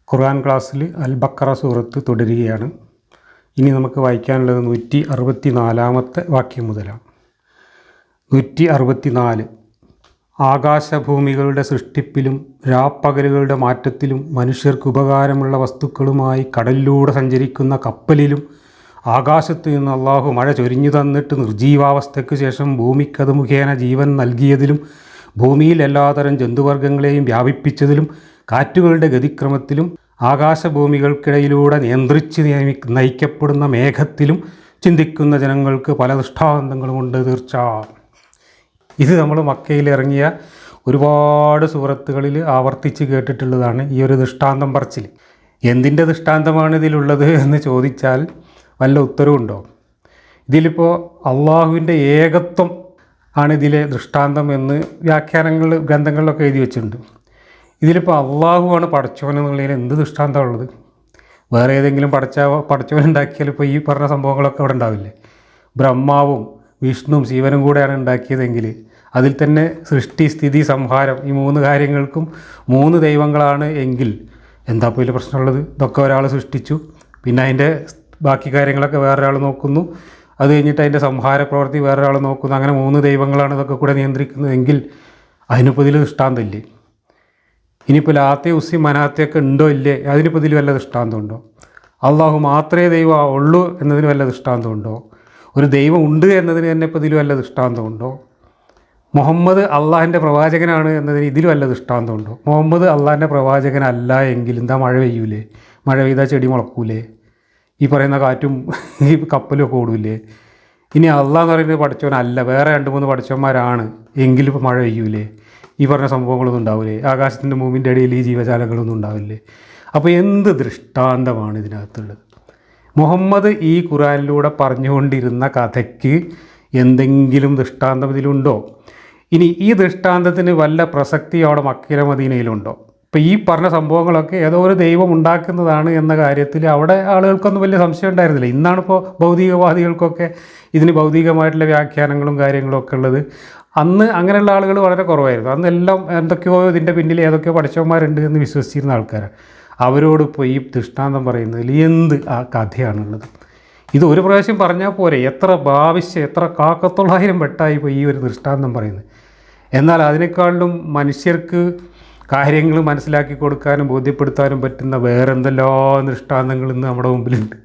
ഖുർആൻ ക്ലാസ്സിൽ അൽ ബക്കറ സൂറത്ത് തുടരുകയാണ്. ഇനി നമുക്ക് വായിക്കാനുള്ളത് 164 വാക്യം മുതലാണ്. 164 ആകാശഭൂമികളുടെ സൃഷ്ടിപ്പിലും രാപ്പകലുകളുടെ മാറ്റത്തിലും മനുഷ്യർക്ക് ഉപകാരമുള്ള വസ്തുക്കളുമായി കടലിലൂടെ സഞ്ചരിക്കുന്ന കപ്പലിലും ആകാശത്ത് നിന്ന് അള്ളാഹു മഴ ചൊരിഞ്ഞു തന്നിട്ട് നിർജീവാവസ്ഥയ്ക്ക് ശേഷം ഭൂമിക്കത് മുഖേന ജീവൻ നൽകിയതിലും ഭൂമിയിൽ എല്ലാതരം ജന്തുവർഗ്ഗങ്ങളെയും വ്യാപിപ്പിച്ചതിലും കാറ്റുകളുടെ ഗതിക്രമത്തിലും ആകാശഭൂമികൾക്കിടയിലൂടെ നിയന്ത്രിച്ച് നയിക്കപ്പെടുന്ന മേഘത്തിലും ചിന്തിക്കുന്ന ജനങ്ങൾക്ക് പല ദൃഷ്ടാന്തങ്ങളുമുണ്ട് തീർച്ച. ഇത് നമ്മൾ മക്കയിൽ ഇറങ്ങിയ ഒരുപാട് സൂറത്തുകളിൽ ആവർത്തിച്ച് കേട്ടിട്ടുള്ളതാണ് ഈ ഒരു ദൃഷ്ടാന്തം പറച്ചിൽ. എന്തിൻ്റെ ദൃഷ്ടാന്തമാണ് ഇതിലുള്ളത് എന്ന് ചോദിച്ചാൽ വല്ല ഉത്തരവുണ്ടോ? ഇതിലിപ്പോൾ അള്ളാഹുവിൻ്റെ ഏകത്വം ആണ് ഇതിലെ ദൃഷ്ടാന്തം എന്ന് വ്യാഖ്യാനങ്ങൾ ഗ്രന്ഥങ്ങളിലൊക്കെ എഴുതി വെച്ചിട്ടുണ്ട്. ഇതിലിപ്പോൾ അള്ളാഹുവാണ് പടച്ചോൻ എന്നുള്ളതിന് എന്ത് ദൃഷ്ടാന്തമുള്ളത്? വേറെ ഏതെങ്കിലും പടച്ചോൻ ഉണ്ടാക്കിയാൽ ഇപ്പോൾ ഈ പറഞ്ഞ സംഭവങ്ങളൊക്കെ അവിടെ ഉണ്ടാവില്ലേ? ബ്രഹ്മാവും വിഷ്ണുവും ശിവനും കൂടെയാണ് ഉണ്ടാക്കിയതെങ്കിൽ അതിൽ തന്നെ സൃഷ്ടി സ്ഥിതി സംഹാരം ഈ 3 കാര്യങ്ങൾക്കും 3 ദൈവങ്ങളാണ് എങ്കിൽ എന്താ ഇപ്പോൾ ഇതിൽ പ്രശ്നമുള്ളത്? ഇതൊക്കെ ഒരാൾ സൃഷ്ടിച്ചു, പിന്നെ അതിൻ്റെ ബാക്കി കാര്യങ്ങളൊക്കെ വേറൊരാൾ നോക്കുന്നു, അത് കഴിഞ്ഞിട്ട് അതിൻ്റെ സംഹാര പ്രവൃത്തി വേറൊരാൾ നോക്കുന്നു. അങ്ങനെ 3 ദൈവങ്ങളാണ് ഇതൊക്കെ കൂടെ നിയന്ത്രിക്കുന്നതെങ്കിൽ അതിനിപ്പോൾ ഇതിൽ ദൃഷ്ടാന്തമില്ലേ? ഇനിയിപ്പോൾ ലാത്തെ ഉസി മനാത്തയൊക്കെ ഉണ്ടോ ഇല്ലേ, അതിനിപ്പോൾ ഇതിൽ വല്ല ദൃഷ്ടാന്തമുണ്ടോ? അള്ളാഹു മാത്രമേ ദൈവം ഉള്ളൂ എന്നതിന് വല്ല ദൃഷ്ടാന്തമുണ്ടോ? ഒരു ദൈവം ഉണ്ട് എന്നതിന് തന്നെ ഇപ്പോൾ ഇതിൽ വല്ല ദൃഷ്ടാന്തമുണ്ടോ? മുഹമ്മദ് അള്ളാഹിൻ്റെ പ്രവാചകനാണ് എന്നതിന് ഇതിൽ വല്ല ദൃഷ്ടാന്തമുണ്ടോ? മുഹമ്മദ് അള്ളാഹിൻ്റെ പ്രവാചകനല്ല എങ്കിൽ എന്താ മഴ പെയ്യൂലേ? മഴ പെയ്താൽ ചെടി മുളക്കൂലേ? ഈ പറയുന്ന കാറ്റും ഈ കപ്പലും ഒക്കെ ഓടൂലേ? ഇനി അള്ളാഹ് എന്ന് പറയുന്നത് പഠിച്ചവനല്ല, വേറെ 2-3 പഠിച്ചവന്മാരാണ് എങ്കിലും ഇപ്പോൾ മഴ പെയ്യൂലേ? ഈ പറഞ്ഞ സംഭവങ്ങളൊന്നും ഉണ്ടാവില്ലേ? ആകാശത്തിൻ്റെ ഭൂമിൻ്റെ ഇടയിൽ ഈ ജീവജാലങ്ങളൊന്നും ഉണ്ടാവില്ലേ? അപ്പോൾ എന്ത് ദൃഷ്ടാന്തമാണ് ഇതിനകത്തുള്ളത്? മുഹമ്മദ് ഈ ഖുർആനിലൂടെ പറഞ്ഞുകൊണ്ടിരുന്ന കഥയ്ക്ക് എന്തെങ്കിലും ദൃഷ്ടാന്തം ഇതിലുണ്ടോ? ഇനി ഈ ദൃഷ്ടാന്തത്തിന് വല്ല പ്രസക്തി അവിടെ മക്കയിലെ മദീനയിലുണ്ടോ? ഇപ്പോൾ ഈ പറഞ്ഞ സംഭവങ്ങളൊക്കെ ഏതോ ഒരു ദൈവം ഉണ്ടാക്കുന്നതാണ് എന്ന കാര്യത്തിൽ അവിടെ ആളുകൾക്കൊന്നും വലിയ സംശയം ഉണ്ടായിരുന്നില്ല. ഇന്നാണിപ്പോൾ ഭൗതികവാദികൾക്കൊക്കെ ഇതിന് ഭൗതികമായിട്ടുള്ള വ്യാഖ്യാനങ്ങളും കാര്യങ്ങളും ഒക്കെ ഉള്ളത്. അന്ന് അങ്ങനെയുള്ള ആളുകൾ വളരെ കുറവായിരുന്നു. അന്നെല്ലാം എന്തൊക്കെയോ ഇതിൻ്റെ പിന്നിൽ ഏതൊക്കെയോ പഠിച്ചവന്മാരുണ്ട് എന്ന് വിശ്വസിച്ചിരുന്ന ആൾക്കാരാണ്. അവരോട് ഇപ്പോൾ ഈ ദൃഷ്ടാന്തം പറയുന്നതിൽ എന്ത് ആ കഥയാണുള്ളത്? ഇത് ഒരു പ്രാവശ്യം പറഞ്ഞാൽ പോരെ, എത്ര ഭാവിശ്യം, എത്ര കാക്കത്തൊള്ളായിരം വെട്ടായി ഇപ്പോൾ ഈ ഒരു ദൃഷ്ടാന്തം പറയുന്നത്. എന്നാൽ അതിനേക്കാളും മനുഷ്യർക്ക് കാര്യങ്ങൾ മനസ്സിലാക്കി കൊടുക്കാനും ബോധ്യപ്പെടുത്താനും പറ്റുന്ന വേറെ എന്തെല്ലാം ദൃഷ്ടാന്തങ്ങൾ ഇന്ന് നമ്മുടെ മുമ്പിലുണ്ട്.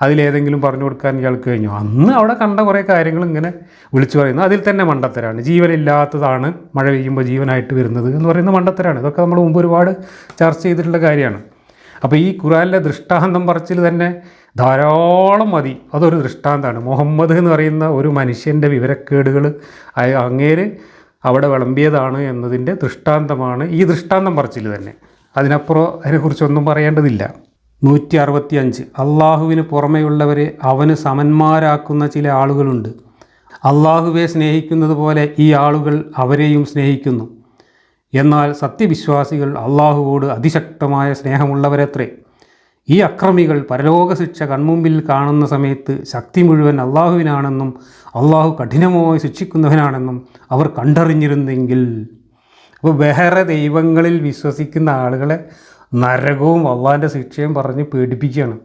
അതിലേതെങ്കിലും പറഞ്ഞു കൊടുക്കാൻ ഇയാൾക്ക് കഴിഞ്ഞു? അന്ന് അവിടെ കണ്ട കുറേ കാര്യങ്ങൾ ഇങ്ങനെ വിളിച്ചു പറയുന്നു. അതിൽ തന്നെ മണ്ടത്തരാണ്. ജീവനില്ലാത്തതാണ് മഴ പെയ്യുമ്പോൾ ജീവനായിട്ട് വരുന്നത് എന്ന് പറയുന്ന മണ്ടത്തരാണ്. ഇതൊക്കെ നമ്മൾ മുമ്പ് ഒരുപാട് ചർച്ച ചെയ്തിട്ടുള്ള കാര്യമാണ്. അപ്പോൾ ഈ ഖുർആനിലെ ദൃഷ്ടാന്തം പറച്ചിൽ തന്നെ ധാരാളം മതി, അതൊരു ദൃഷ്ടാന്തമാണ്. മുഹമ്മദ് എന്ന് പറയുന്ന ഒരു മനുഷ്യൻ്റെ വിവരക്കേടുകൾ അങ്ങേര് അവിടെ വിളമ്പിയതാണ് എന്നതിൻ്റെ ദൃഷ്ടാന്തമാണ് ഈ ദൃഷ്ടാന്തം പറച്ചിൽ തന്നെ. അതിനപ്പുറം അതിനെക്കുറിച്ചൊന്നും പറയേണ്ടതില്ല. 165 അള്ളാഹുവിന് പുറമെയുള്ളവരെ അവന് സമന്മാരാക്കുന്ന ചില ആളുകളുണ്ട്. അള്ളാഹുവെ സ്നേഹിക്കുന്നത് പോലെ ഈ ആളുകൾ അവരെയും സ്നേഹിക്കുന്നു. എന്നാൽ സത്യവിശ്വാസികൾ അള്ളാഹുവോട് അതിശക്തമായ സ്നേഹമുള്ളവരത്രേ. ഈ അക്രമികൾ പരലോക ശിക്ഷ കൺമുമ്പിൽ കാണുന്ന സമയത്ത് ശക്തി മുഴുവൻ അള്ളാഹുവിനാണെന്നും അള്ളാഹു കഠിനമായി ശിക്ഷിക്കുന്നവനാണെന്നും അവർ കണ്ടറിഞ്ഞിരുന്നെങ്കിൽ. അപ്പോൾ വേറെ ദൈവങ്ങളിൽ വിശ്വസിക്കുന്ന ആളുകളെ നരകവും അള്ളാഹിൻ്റെ ശിക്ഷയും പറഞ്ഞ് പേടിപ്പിക്കുകയാണ്.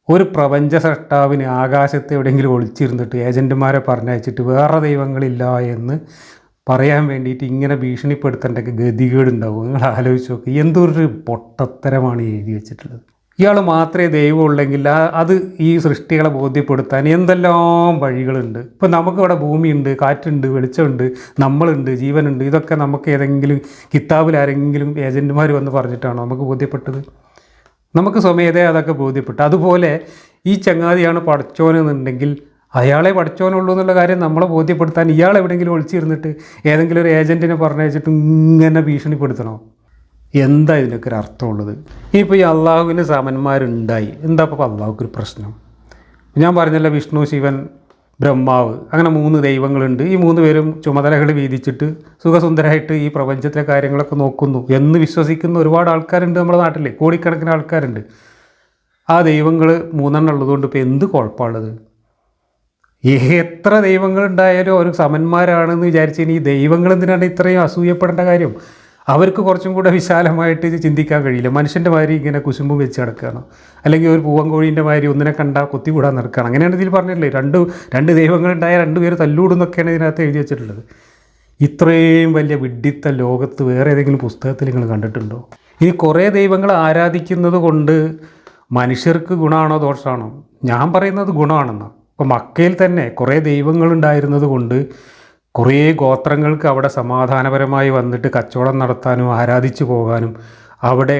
ഒരു പ്രപഞ്ച സൃഷ്ടാവിന് ആകാശത്ത് എവിടെയെങ്കിലും ഒളിച്ചിരുന്നിട്ട് ഏജൻറ്റുമാരെ പറഞ്ഞയച്ചിട്ട് വേറെ ദൈവങ്ങളില്ല എന്ന് പറയാൻ വേണ്ടിയിട്ട് ഇങ്ങനെ ഭീഷണിപ്പെടുത്തേണ്ട ഗതികേടുണ്ടാവും. നിങ്ങൾ ആലോചിച്ച് നോക്ക്, എന്തൊരു പൊട്ടത്തരമാണ് എഴുതി വെച്ചിട്ടുള്ളത്. ഇയാൾ മാത്രമേ ദൈവം ഉള്ളെങ്കിൽ അത് ഈ സൃഷ്ടികളെ ബോധ്യപ്പെടുത്താൻ എന്തെല്ലാം വഴികളുണ്ട്. ഇപ്പോൾ നമുക്കിവിടെ ഭൂമിയുണ്ട്, കാറ്റുണ്ട്, വെളിച്ചമുണ്ട്, നമ്മളുണ്ട്, ജീവനുണ്ട്. ഇതൊക്കെ നമുക്ക് ഏതെങ്കിലും കിതാബിൽ ആരെങ്കിലും ഏജൻറ്റുമാർ വന്ന് പറഞ്ഞിട്ടാണോ നമുക്ക് ബോധ്യപ്പെട്ടത്? നമുക്ക് സ്വമേധയാ അതൊക്കെ ബോധ്യപ്പെട്ടു. അതുപോലെ ഈ ചങ്ങാതിയാണ് പഠിച്ചോനെന്നുണ്ടെങ്കിൽ അയാളെ പഠിച്ചോനുള്ളൂ എന്നുള്ള കാര്യം നമ്മളെ ബോധ്യപ്പെടുത്താൻ ഇയാൾ എവിടെയെങ്കിലും ഒളിച്ചിരുന്നിട്ട് ഏതെങ്കിലും ഒരു ഏജൻറ്റിനെ പറഞ്ഞയച്ചിട്ട് ഇങ്ങനെ ഭീഷണിപ്പെടുത്തണോ? എന്താ ഇതിനൊക്കെ ഒരു അർത്ഥമുള്ളത്? ഇപ്പോൾ ഈ അള്ളാഹുവിന് സമന്മാരുണ്ടായി, എന്താ ഇപ്പോൾ അള്ളാഹുക്കൊരു പ്രശ്നം? ഞാൻ പറഞ്ഞല്ലോ, വിഷ്ണു, ശിവൻ, ബ്രഹ്മാവ്, അങ്ങനെ 3 ദൈവങ്ങളുണ്ട്. ഈ 3 പേരും ചുമതലകൾ വീതിച്ചിട്ട് സുഖസുന്ദരമായിട്ട് ഈ പ്രപഞ്ചത്തിലെ കാര്യങ്ങളൊക്കെ നോക്കുന്നു എന്ന് വിശ്വസിക്കുന്ന ഒരുപാട് ആൾക്കാരുണ്ട് നമ്മുടെ നാട്ടിൽ, കോടിക്കണക്കിന് ആൾക്കാരുണ്ട്. ആ ദൈവങ്ങൾ 3 ഉള്ളതുകൊണ്ട് ഇപ്പോൾ എന്ത് കുഴപ്പമുള്ളത്? എത്ര ദൈവങ്ങളുണ്ടായാലും ഒരു സമന്മാരാണെന്ന് വിചാരിച്ച് ഇനി ഈ ദൈവങ്ങൾ എന്തിനാണ് ഇത്രയും അസൂയപ്പെടേണ്ട കാര്യം? അവർക്ക് കുറച്ചും കൂടെ വിശാലമായിട്ട് ഇത് ചിന്തിക്കാൻ കഴിയില്ല. മനുഷ്യൻ്റെ മാതിരി ഇങ്ങനെ കുശുമ്പും വെച്ച് നടക്കുകയാണ്, അല്ലെങ്കിൽ ഒരു പൂവൻകോഴീൻ്റെ മാതിരി ഒന്നിനെ കണ്ടാൽ കൊത്തിക്കൂടാൻ നടക്കുകയാണ്. അങ്ങനെയാണ് ഇതിൽ പറഞ്ഞിട്ടില്ലേ, രണ്ട് ദൈവങ്ങളുണ്ടായ രണ്ടുപേർ തല്ലൂടുന്നൊക്കെയാണ് ഇതിനകത്ത് എഴുതി വെച്ചിട്ടുള്ളത്. ഇത്രയും വലിയ വിഡ്ഢിത്ത ലോകത്ത് വേറെ ഏതെങ്കിലും പുസ്തകത്തിൽ നിങ്ങൾ കണ്ടിട്ടുണ്ടോ? ഇനി കുറേ ദൈവങ്ങൾ ആരാധിക്കുന്നത് കൊണ്ട് മനുഷ്യർക്ക് ഗുണമാണോ ദോഷമാണോ? ഞാൻ പറയുന്നത് ഗുണമാണെന്നാണ്. ഇപ്പോൾ മക്കയിൽ തന്നെ കുറേ ദൈവങ്ങളുണ്ടായിരുന്നത് കൊണ്ട് കുറേ ഗോത്രങ്ങൾക്ക് അവിടെ സമാധാനപരമായി വന്നിട്ട് കച്ചവടം നടത്താനും ആരാധിച്ചു പോകാനും അവിടെ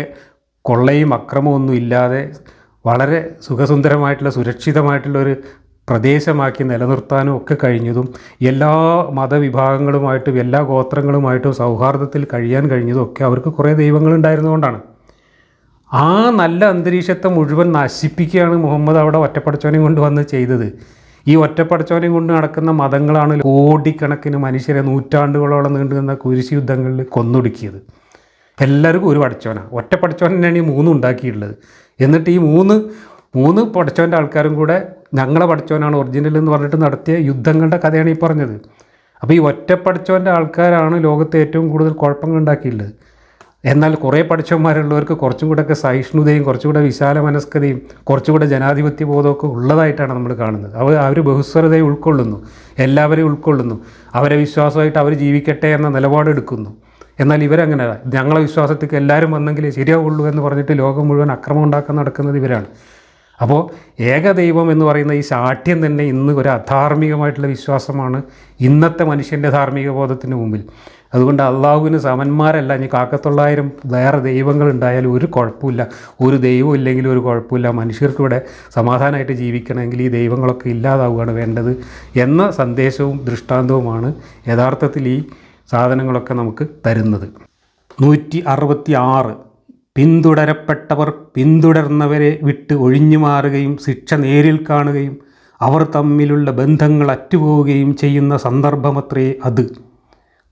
കൊള്ളയും അക്രമവും ഒന്നും ഇല്ലാതെ വളരെ സുഖസുന്ദരമായിട്ടുള്ള സുരക്ഷിതമായിട്ടുള്ളൊരു പ്രദേശമാക്കി നിലനിർത്താനും ഒക്കെ കഴിഞ്ഞതും എല്ലാ മതവിഭാഗങ്ങളുമായിട്ടും എല്ലാ ഗോത്രങ്ങളുമായിട്ടും സൗഹാർദ്ദത്തിൽ കഴിയാൻ കഴിഞ്ഞതും ഒക്കെ അവർക്ക് കുറേ ദൈവങ്ങളുണ്ടായിരുന്നുകൊണ്ടാണ്. ആ നല്ല അന്തരീക്ഷത്തെ മുഴുവൻ നശിപ്പിക്കുകയാണ് മുഹമ്മദ് അവിടെ ഒറ്റപ്പടച്ചോനെയും കൊണ്ട് വന്ന് ചെയ്തത്. ഈ ഒറ്റപ്പടച്ചോനെയും കൊണ്ട് നടക്കുന്ന മതങ്ങളാണ് കോടിക്കണക്കിന് മനുഷ്യരെ നൂറ്റാണ്ടുകളോളം നീണ്ടുനിന്ന കുരിശ് യുദ്ധങ്ങളിൽ കൊന്നൊടുക്കിയത്. എല്ലാവർക്കും ഒരു പടച്ചോനാണ്, ഒറ്റ പടച്ചോൻ തന്നെയാണ് ഈ മൂന്നും ഉണ്ടാക്കിയിട്ടുള്ളത്. എന്നിട്ട് ഈ മൂന്ന് പടച്ചോൻ്റെ ആൾക്കാരും കൂടെ ഞങ്ങളെ പടച്ചോനാണ് ഒറിജിനൽ എന്ന് പറഞ്ഞിട്ട് നടത്തിയ യുദ്ധങ്ങളുടെ കഥയാണ് ഈ പറഞ്ഞത്. അപ്പോൾ ഈ ഒറ്റ പടച്ചോൻ്റെ ആൾക്കാരാണ് ലോകത്തെ ഏറ്റവും കൂടുതൽ കുഴപ്പങ്ങൾ ഉണ്ടാക്കിയിട്ടുള്ളത്. എന്നാൽ കുറേ പഠിച്ചവന്മാരുള്ളവർക്ക് കുറച്ചും കൂടെയൊക്കെ സഹിഷ്ണുതയും കുറച്ചും കൂടെ വിശാല മനസ്കതയും കുറച്ചും കൂടെ ജനാധിപത്യ ബോധമൊക്കെ ഉള്ളതായിട്ടാണ് നമ്മൾ കാണുന്നത്. അവർ ബഹുസ്വരതയെ ഉൾക്കൊള്ളുന്നു, എല്ലാവരെയും ഉൾക്കൊള്ളുന്നു, അവരെ വിശ്വാസമായിട്ട് അവർ ജീവിക്കട്ടെ എന്ന നിലപാടെടുക്കുന്നു. എന്നാൽ ഇവരങ്ങനെ ഞങ്ങളെ വിശ്വാസത്തേക്ക് എല്ലാവരും വന്നെങ്കിലേ ശരിയാവുള്ളൂ എന്ന് പറഞ്ഞിട്ട് ലോകം മുഴുവൻ അക്രമം ഉണ്ടാക്കാൻ നടക്കുന്നത് ഇവരാണ്. അപ്പോൾ ഏകദൈവം എന്ന് പറയുന്ന ഈ ശാഠ്യം തന്നെ ഇന്ന് ഒരു അധാർമികമായിട്ടുള്ള വിശ്വാസമാണ് ഇന്നത്തെ മനുഷ്യൻ്റെ ധാർമ്മിക ബോധത്തിന് മുമ്പിൽ. അതുകൊണ്ട് അള്ളാഹുവിന് സമന്മാരല്ല, ഇനി 1,900 വേറെ ദൈവങ്ങളുണ്ടായാലും ഒരു കുഴപ്പമില്ല, ഒരു ദൈവം ഇല്ലെങ്കിലും ഒരു കുഴപ്പമില്ല, മനുഷ്യർക്കിവിടെ സമാധാനമായിട്ട് ജീവിക്കണമെങ്കിൽ ഈ ദൈവങ്ങളൊക്കെ ഇല്ലാതാവുകയാണ് വേണ്ടത് എന്ന സന്ദേശവും ദൃഷ്ടാന്തവുമാണ് യഥാർത്ഥത്തിൽ ഈ സാധനങ്ങളൊക്കെ നമുക്ക് തരുന്നത്. 166 പിന്തുടരപ്പെട്ടവർ പിന്തുടർന്നവരെ വിട്ട് ഒഴിഞ്ഞു മാറുകയും ശിക്ഷ നേരിൽ കാണുകയും അവർ തമ്മിലുള്ള ബന്ധങ്ങൾ അറ്റുപോവുകയും ചെയ്യുന്ന സന്ദർഭമത്രേ അത്.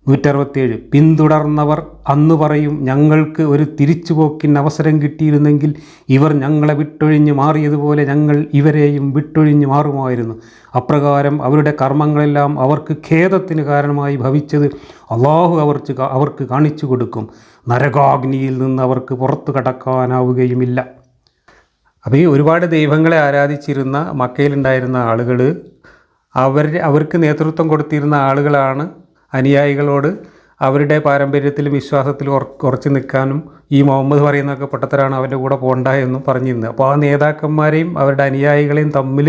167 പിന്തുടർന്നവർ അന്ന് പറയും, ഞങ്ങൾക്ക് ഒരു തിരിച്ചുപോക്കിന് അവസരം കിട്ടിയിരുന്നെങ്കിൽ ഇവർ ഞങ്ങളെ വിട്ടൊഴിഞ്ഞ് മാറിയതുപോലെ ഞങ്ങൾ ഇവരെയും വിട്ടൊഴിഞ്ഞ് മാറുമായിരുന്നു. അപ്രകാരം അവരുടെ കർമ്മങ്ങളെല്ലാം അവർക്ക് ഖേദത്തിന് കാരണമായി ഭവിച്ചത് അള്ളാഹു അവർക്ക് കാണിച്ചു കൊടുക്കും. നരകാഗ്നിയിൽ നിന്ന് അവർക്ക് പുറത്തു കടക്കാനാവുകയുമില്ല. അപ്പോൾ ഈ ഒരുപാട് ദൈവങ്ങളെ ആരാധിച്ചിരുന്ന മക്കയിലുണ്ടായിരുന്ന ആളുകൾ അവർക്ക് നേതൃത്വം കൊടുത്തിരുന്ന ആളുകളാണ് അനുയായികളോട് അവരുടെ പാരമ്പര്യത്തിലും വിശ്വാസത്തിലും ഉറച്ചു നിൽക്കാനും ഈ മുഹമ്മദ് പറയുന്നതൊക്കെ പൊട്ടത്തരാണ്, അവൻ്റെ കൂടെ പോകണ്ട എന്നും പറഞ്ഞിരുന്നത്. അപ്പോൾ ആ നേതാക്കന്മാരെയും അവരുടെ അനുയായികളെയും തമ്മിൽ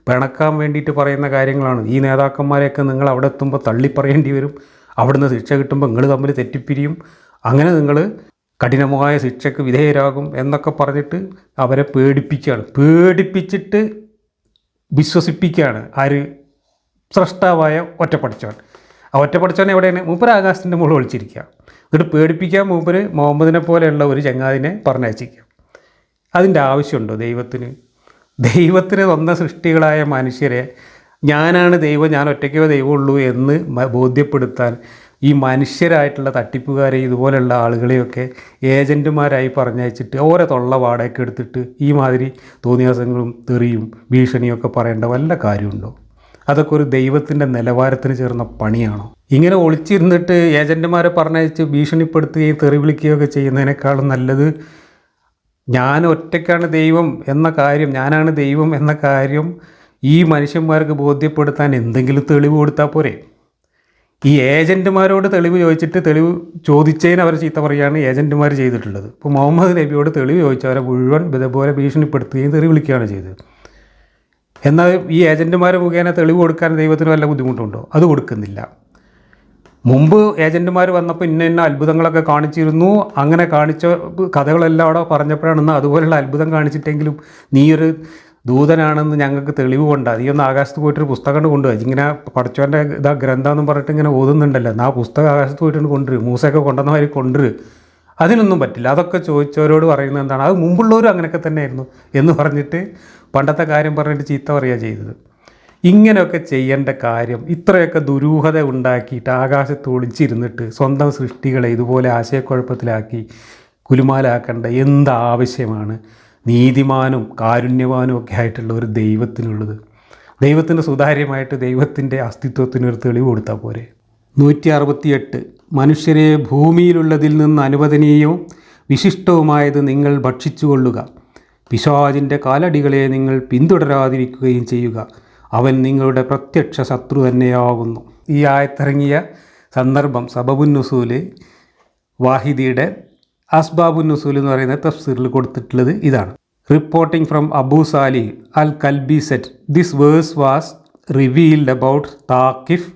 പിണക്കാൻ വേണ്ടിയിട്ട് പറയുന്ന കാര്യങ്ങളാണ്. ഈ നേതാക്കന്മാരെയൊക്കെ നിങ്ങൾ അവിടെ എത്തുമ്പോൾ തള്ളിപ്പറയേണ്ടി വരും, അവിടുന്ന് ശിക്ഷ കിട്ടുമ്പോൾ നിങ്ങൾ തമ്മിൽ തെറ്റിപ്പിരിയും, അങ്ങനെ നിങ്ങൾ കഠിനമായ ശിക്ഷയ്ക്ക് വിധേയരാകും എന്നൊക്കെ പറഞ്ഞിട്ട് അവരെ പേടിപ്പിച്ചിട്ട് വിശ്വസിപ്പിക്കുകയാണ് ആര്? സ്രഷ്ടാവായ ഒറ്റപ്പടച്ചവൻ. ആ ഒറ്റപ്പടച്ചവൻ എവിടെയാണ്? മൂപ്പര് ആകാശത്തിൻ്റെ മുകളിൽ ഒളിച്ചിരിക്കുക. എന്നിട്ട് പേടിപ്പിക്കാൻ മൂപ്പര് മുഹമ്മദിനെ പോലെയുള്ള ഒരു ചങ്ങാതിനെ പറഞ്ഞയച്ചിരിക്കുക. അതിൻ്റെ ആവശ്യമുണ്ടോ ദൈവത്തിന്? ദൈവത്തിന് സ്വന്തം സൃഷ്ടികളായ മനുഷ്യരെ ഞാനാണ് ദൈവം, ഞാൻ ഒറ്റയ്ക്കേ ദൈവമുള്ളൂ എന്ന് ബോധ്യപ്പെടുത്താൻ ഈ മനുഷ്യരായിട്ടുള്ള തട്ടിപ്പുകാരെ ഇതുപോലെയുള്ള ആളുകളെയൊക്കെ ഏജൻറ്റുമാരായി പറഞ്ഞയച്ചിട്ട് ഓരോ തൊള്ള വാടകയ്ക്ക് എടുത്തിട്ട് ഈ മാതിരി തോന്നിയാസങ്ങളും തെറിയും ഭീഷണിയൊക്കെ പറയേണ്ട വല്ല കാര്യമുണ്ടോ? അതൊക്കെ ഒരു ദൈവത്തിൻ്റെ നിലവാരത്തിന് ചേർന്ന പണിയാണോ? ഇങ്ങനെ ഒളിച്ചിരുന്നിട്ട് ഏജൻറ്റുമാരെ പറഞ്ഞയച്ച് ഭീഷണിപ്പെടുത്തുകയും തെറി വിളിക്കുകയൊക്കെ ചെയ്യുന്നതിനേക്കാളും നല്ലത് ഞാൻ ഒറ്റയ്ക്കാണ് ദൈവം എന്ന കാര്യം, ഞാനാണ് ദൈവം എന്ന കാര്യം ഈ മനുഷ്യന്മാർക്ക് ബോധ്യപ്പെടുത്താൻ എന്തെങ്കിലും തെളിവ് കൊടുത്താൽ പോരെ? ഈ ഏജൻറ്റുമാരോട് തെളിവ് ചോദിച്ചിട്ട് തെളിവ് ചോദിച്ചതിന് അവർ ചീത്ത പറയുകയാണ് ഏജൻറ്റുമാർ ചെയ്തിട്ടുള്ളത്. ഇപ്പോൾ മുഹമ്മദ് നബിയോട് തെളിവ് ചോദിച്ചവരെ മുഴുവൻ ഇതേപോലെ ഭീഷണിപ്പെടുത്തുകയും തെറി വിളിക്കുകയാണ് ചെയ്തത്. എന്നാൽ ഈ ഏജൻറ്റുമാർ മുഖേന തെളിവ് കൊടുക്കാൻ ദൈവത്തിന് വല്ല ബുദ്ധിമുട്ടുണ്ടോ? അത് കൊടുക്കുന്നില്ല. മുമ്പ് ഏജൻറ്റുമാർ വന്നപ്പോൾ ഇന്ന അത്ഭുതങ്ങളൊക്കെ കാണിച്ചിരുന്നു, അങ്ങനെ കാണിച്ച കഥകളെല്ലാം അവിടെ പറഞ്ഞപ്പോഴാണ് ഇന്ന് അതുപോലുള്ള അത്ഭുതം കാണിച്ചിട്ടെങ്കിലും നീ ഒരു ദൂതനാണെന്ന് ഞങ്ങൾക്ക് തെളിവ് കൊണ്ടാണ്, നീ ഒന്ന് ആകാശത്ത് പോയിട്ടൊരു പുസ്തകം കൊണ്ടുപോയി, ഇങ്ങനെ പഠിച്ചവൻ്റെ ഗ്രന്ഥമെന്നും പറഞ്ഞിട്ട് ഇങ്ങനെ ഓതുന്നുണ്ടല്ലോ, ആ പുസ്തകം ആകാശത്ത് പോയിട്ടുണ്ട് കൊണ്ടുവരും, മൂസയൊക്കെ കൊണ്ടുവന്നവർ കൊണ്ടുവരും. അതിനൊന്നും പറ്റില്ല. അതൊക്കെ ചോദിച്ചവരോട് പറയുന്നത് എന്താണ്? അത് മുമ്പുള്ളവരും അങ്ങനെയൊക്കെ തന്നെയായിരുന്നു എന്ന് പറഞ്ഞിട്ട് പണ്ടത്തെ കാര്യം പറഞ്ഞിട്ട് ചീത്ത പറയുക ചെയ്തത്. ഇങ്ങനെയൊക്കെ ചെയ്യേണ്ട കാര്യം ഇത്രയൊക്കെ ദുരൂഹത ഉണ്ടാക്കിയിട്ട് ആകാശത്ത് ഒളിച്ചിരുന്നിട്ട് സ്വന്തം സൃഷ്ടികളെ ഇതുപോലെ ആശയക്കുഴപ്പത്തിലാക്കി കുലുമാലാക്കേണ്ട എന്താവശ്യമാണ് നീതിമാനും കാരുണ്യവാനും ഒക്കെ ആയിട്ടുള്ള ഒരു ദൈവത്തിനുള്ളത്? ദൈവത്തിന് സുതാര്യമായിട്ട് ദൈവത്തിൻ്റെ അസ്തിത്വത്തിനൊരു തെളിവ് കൊടുത്താൽ പോരെ? 168 മനുഷ്യരെ ഭൂമിയിലുള്ളതിൽ നിന്ന് അനുവദനീയവും വിശിഷ്ടവുമായത് നിങ്ങൾ ഭക്ഷിച്ചുകൊള്ളുക. പിശാചിൻ്റെ കാലടികളെ നിങ്ങൾ പിന്തുടരാതിരിക്കുകയും ചെയ്യുക. അവൻ നിങ്ങളുടെ പ്രത്യക്ഷ ശത്രു തന്നെയാകുന്നു. ഈ ആയത്തിറങ്ങിയ സന്ദർഭം സബബുൻ വാഹിദിയുടെ അസ്ബാബുൻ എന്ന് പറയുന്ന തഫ്സീറിൽ കൊടുത്തിട്ടുള്ളത് ഇതാണ്. Reporting from Abu Salih al Kalbi said, this verse was revealed about Thaqif,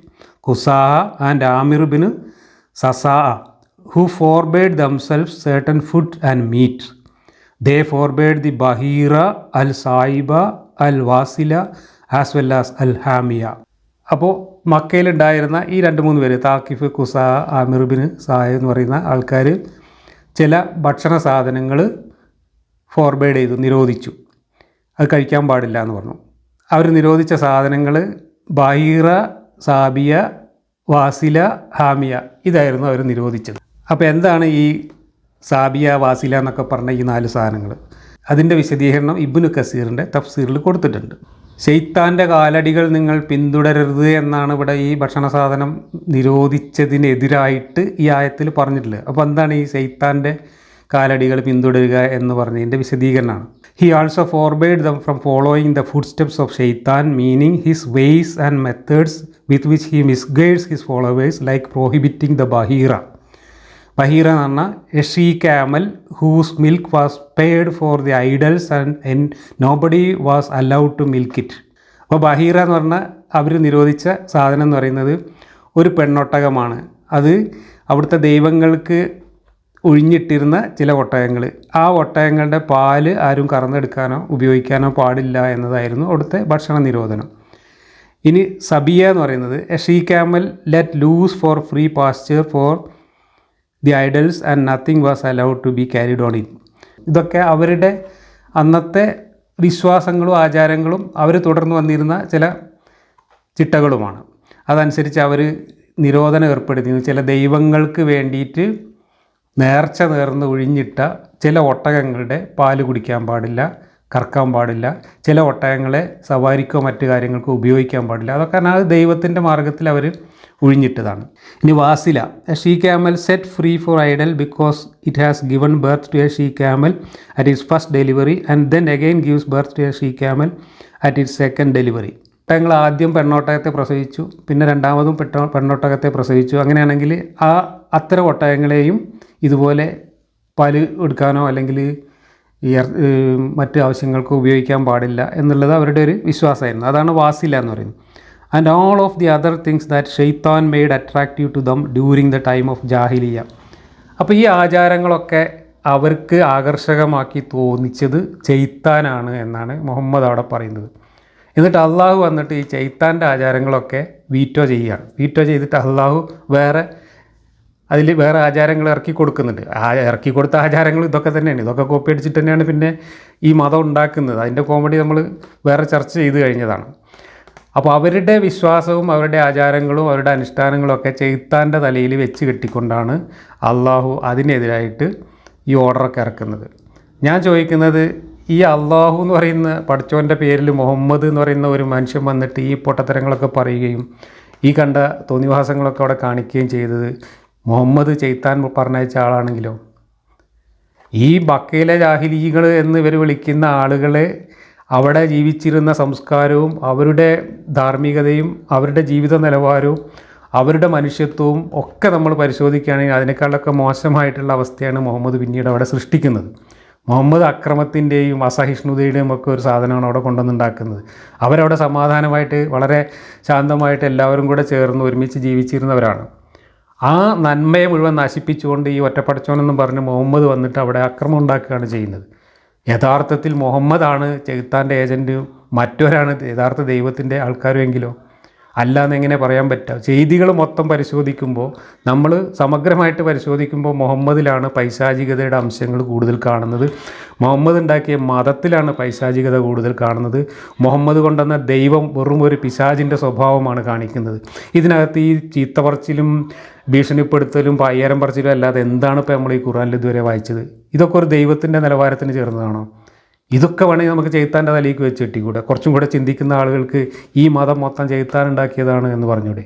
Khuzaah and Amir bin Sasaa, who forbade themselves certain food and meat. They forbade the Bahira, Al-Saiba, Al-Wasila as well as Al-Hamiya. അപ്പോൾ മക്കയിലുണ്ടായിരുന്ന ഈ 2-3 പേര്, താക്കിഫ്, ഖുസാ, Aamir bin സായ എന്ന് പറയുന്ന ആൾക്കാർ ചില ഭക്ഷണ സാധനങ്ങൾ forbade ചെയ്തു, നിരോധിച്ചു. അത് കഴിക്കാൻ പാടില്ല എന്ന് പറഞ്ഞു. അവർ നിരോധിച്ച സാധനങ്ങൾ ബഹീറ, സാബിയ, വാസില, ഹാമിയ, ഇതായിരുന്നു അവർ നിരോധിച്ചത്. അപ്പോൾ എന്താണ് ഈ സാബിയ, വാസില എന്നൊക്കെ പറഞ്ഞ ഈ 4 സാധനങ്ങൾ? അതിൻ്റെ വിശദീകരണം ഇബ്നു കസീറിൻ്റെ തഫ്സീറിൽ കൊടുത്തിട്ടുണ്ട്. ശൈത്താൻ്റെ കാലടികൾ നിങ്ങൾ പിന്തുടരരുത് എന്നാണ് ഇവിടെ ഈ ഭക്ഷണ സാധനം നിരോധിച്ചതിനെതിരായിട്ട് ഈ ആയത്തിൽ പറഞ്ഞിട്ടുള്ളത്. അപ്പോൾ എന്താണ് ഈ ശൈത്താൻ്റെ കാലടികൾ പിന്തുടരുക എന്ന് പറഞ്ഞതിൻ്റെ വിശദീകരണമാണ്. He also forbade them from following the footsteps of Shaitan, meaning his ways and methods with which he misguides his followers, like prohibiting the Bahira. ബഹീറ എന്ന് പറഞ്ഞാൽ a she camel whose milk was paid for the idols and nobody was allowed to milk it. അപ്പോൾ ബഹീറ എന്ന് പറഞ്ഞാൽ അവർ നിരോധിച്ച സാധനം എന്ന് പറയുന്നത് ഒരു പെണ്ണൊട്ടകമാണ്. അത് അവിടുത്തെ ദൈവങ്ങൾക്ക് ഒഴിഞ്ഞിട്ടിരുന്ന ചില ഒട്ടകങ്ങൾ. ആ ഒട്ടകങ്ങളുടെ പാല് ആരും കറന്നെടുക്കാനോ ഉപയോഗിക്കാനോ പാടില്ല എന്നതായിരുന്നു അവിടുത്തെ ഭക്ഷണ നിരോധനം. ഇനി സബിയ എന്ന് പറയുന്നത് a she camel let loose for free pasture for the idols and nothing was allowed to be carried on it. ഇതൊക്കെ അവരുടെ അന്നത്തെ വിശ്വാസങ്ങളും ആചാരങ്ങളും അവർ തുടർന്ന് വന്നിരുന്ന ചില ചിട്ടകളുമാണ്. അതനുസരിച്ച് അവർ നിരോധനം ഏർപ്പെടുത്തിയിരുന്നു. ചില ദൈവങ്ങൾക്ക് വേണ്ടിയിട്ട് നേർച്ച നേർന്ന് ഒഴിഞ്ഞിട്ട ചില ഒട്ടകങ്ങളുടെ പാല് കുടിക്കാൻ പാടില്ല, കറക്കാൻ പാടില്ല. ചില ഒട്ടകങ്ങളെ സവാരിക്കോ മറ്റു കാര്യങ്ങൾക്കോ ഉപയോഗിക്കാൻ പാടില്ല. അതൊക്കെ അത് ദൈവത്തിൻ്റെ മാർഗത്തിൽ അവർ ഒഴിഞ്ഞിട്ടതാണ്. ഇനി വാസില, a she camel set free for idol because it has given birth to a she camel at its first delivery and then again gives birth to a she camel at its second delivery. ഒട്ടകങ്ങൾ ആദ്യം പെണ്ണൊട്ടകത്തെ പ്രസവിച്ചു, പിന്നെ രണ്ടാമതും പെണ്ണൊട്ടകത്തെ പ്രസവിച്ചു. അങ്ങനെയാണെങ്കിൽ അത്തരം ഒട്ടകങ്ങളെയും ഇതുപോലെ പാല് എടുക്കാനോ അല്ലെങ്കിൽ മറ്റ് ആവശ്യങ്ങൾക്ക് ഉപയോഗിക്കാൻ പാടില്ല എന്നുള്ളത് അവരുടെ ഒരു വിശ്വാസമായിരുന്നു. അതാണ് വാസില എന്ന് പറയുന്നത്. And all of the other things that Shaitan made attractive to them during the time of Jahiliya. അപ്പോൾ ഈ ആചാരങ്ങളൊക്കെ അവർക്ക് ആകർഷകമാക്കി തോന്നിച്ചത് ചെയ്ത്താനാണ് എന്നാണ് മുഹമ്മദ് അവിടെ പറയുന്നത്. എന്നിട്ട് അള്ളാഹു വന്നിട്ട് ഈ ചെയ്ത്താൻ്റെ ആചാരങ്ങളൊക്കെ വീറ്റോ ചെയ്യുകയാണ്. വീറ്റോ ചെയ്തിട്ട് അള്ളാഹു അതിൽ വേറെ ആചാരങ്ങൾ ഇറക്കി കൊടുക്കുന്നുണ്ട്. ഇറക്കി കൊടുത്ത ആചാരങ്ങൾ ഇതൊക്കെ തന്നെയാണ്. ഇതൊക്കെ കോപ്പി അടിച്ചിട്ട് തന്നെയാണ് പിന്നെ ഈ മതം ഉണ്ടാക്കുന്നത്. അതിൻ്റെ കോമഡി നമ്മൾ വേറെ ചർച്ച ചെയ്ത് കഴിഞ്ഞതാണ്. അപ്പോൾ അവരുടെ വിശ്വാസവും അവരുടെ ആചാരങ്ങളും അവരുടെ അനുഷ്ഠാനങ്ങളും ഒക്കെ ചെയ്ത്താൻ്റെ തലയിൽ വെച്ച് കെട്ടിക്കൊണ്ടാണ് അള്ളാഹു അതിനെതിരായിട്ട് ഈ ഓർഡറൊക്കെ ഇറക്കുന്നത്. ഞാൻ ചോദിക്കുന്നത്, ഈ അള്ളാഹു എന്ന് പറയുന്ന പഠിച്ചവൻ്റെ പേരിൽ മുഹമ്മദ് എന്ന് പറയുന്ന ഒരു മനുഷ്യൻ വന്നിട്ട് ഈ പൊട്ടത്തരങ്ങളൊക്കെ പറയുകയും ഈ കണ്ട തോന്നിവാസങ്ങളൊക്കെ അവിടെ കാണിക്കുകയും ചെയ്തത് മുഹമ്മദ് ചെയ്ത്താൻ പറഞ്ഞയച്ച ആളാണെങ്കിലോ, ഈ ബക്കയിലെ ജാഹിലികൾ എന്ന് ഇവർ വിളിക്കുന്ന ആളുകളെ അവിടെ ജീവിച്ചിരുന്ന സംസ്കാരവും അവരുടെ ധാർമ്മികതയും അവരുടെ ജീവിത നിലവാരവും അവരുടെ മനുഷ്യത്വവും ഒക്കെ നമ്മൾ പരിശോധിക്കുകയാണെങ്കിൽ അതിനേക്കാളൊക്കെ മോശമായിട്ടുള്ള അവസ്ഥയാണ് മുഹമ്മദ് പിന്നീട് അവിടെ സൃഷ്ടിക്കുന്നത്. മുഹമ്മദ് അക്രമത്തിൻ്റെയും അസഹിഷ്ണുതയുടെയും ഒക്കെ ഒരു സാധനമാണ് അവിടെ കൊണ്ടുവന്നുണ്ടാക്കുന്നത്. അവരവിടെ സമാധാനമായിട്ട് വളരെ ശാന്തമായിട്ട് എല്ലാവരും കൂടെ ചേർന്ന് ഒരുമിച്ച് ജീവിച്ചിരുന്നവരാണ്. ആ നന്മയെ മുഴുവൻ നശിപ്പിച്ചുകൊണ്ട് ഈ ഒറ്റപ്പടച്ചോനെന്നും പറഞ്ഞ് മുഹമ്മദ് വന്നിട്ട് അവിടെ അക്രമം ഉണ്ടാക്കുകയാണ് ചെയ്യുന്നത്. യഥാർത്ഥത്തിൽ മുഹമ്മദാണ് ചെയ്ത്താൻ്റെ ഏജൻറ്റ്, മറ്റൊരാണ് യഥാർത്ഥ ദൈവത്തിൻ്റെ ആൾക്കാരുമെങ്കിലോ അല്ല എന്നെങ്ങനെ പറയാൻ പറ്റുക? ചെയ്തികൾ മൊത്തം പരിശോധിക്കുമ്പോൾ, നമ്മൾ സമഗ്രമായിട്ട് പരിശോധിക്കുമ്പോൾ മുഹമ്മദിലാണ് പൈശാചികതയുടെ അംശങ്ങൾ കൂടുതൽ കാണുന്നത്. മുഹമ്മദ് ഉണ്ടാക്കിയ മതത്തിലാണ് പൈശാചികത കൂടുതൽ കാണുന്നത്. മുഹമ്മദ് കൊണ്ടുവന്ന ദൈവം വെറും ഒരു പിശാചിൻ്റെ സ്വഭാവമാണ് കാണിക്കുന്നത്. ഇതിനകത്ത് ഈ ചീത്ത പറച്ചിലും ഭീഷണിപ്പെടുത്തലും പയ്യാരം പറച്ചിലും അല്ലാതെ എന്താണ് ഇപ്പോൾ നമ്മൾ ഈ ഖുർആനിൽ ഇതുവരെ വായിച്ചത്? ഇതൊക്കെ ഒരു ദൈവത്തിൻ്റെ നിലവാരത്തിന് ചേർന്നതാണോ? ഇതൊക്കെ വേണമെങ്കിൽ നമുക്ക് ചെയ്ത്താൻ്റെ തലയ്ക്ക് വെച്ച് കെട്ടിക്കൂടെ? കുറച്ചും കൂടെ ചിന്തിക്കുന്ന ആളുകൾക്ക് ഈ മതം മൊത്തം ചെയ്ത്താൻ ഉണ്ടാക്കിയതാണ് എന്ന് പറഞ്ഞൂടെ?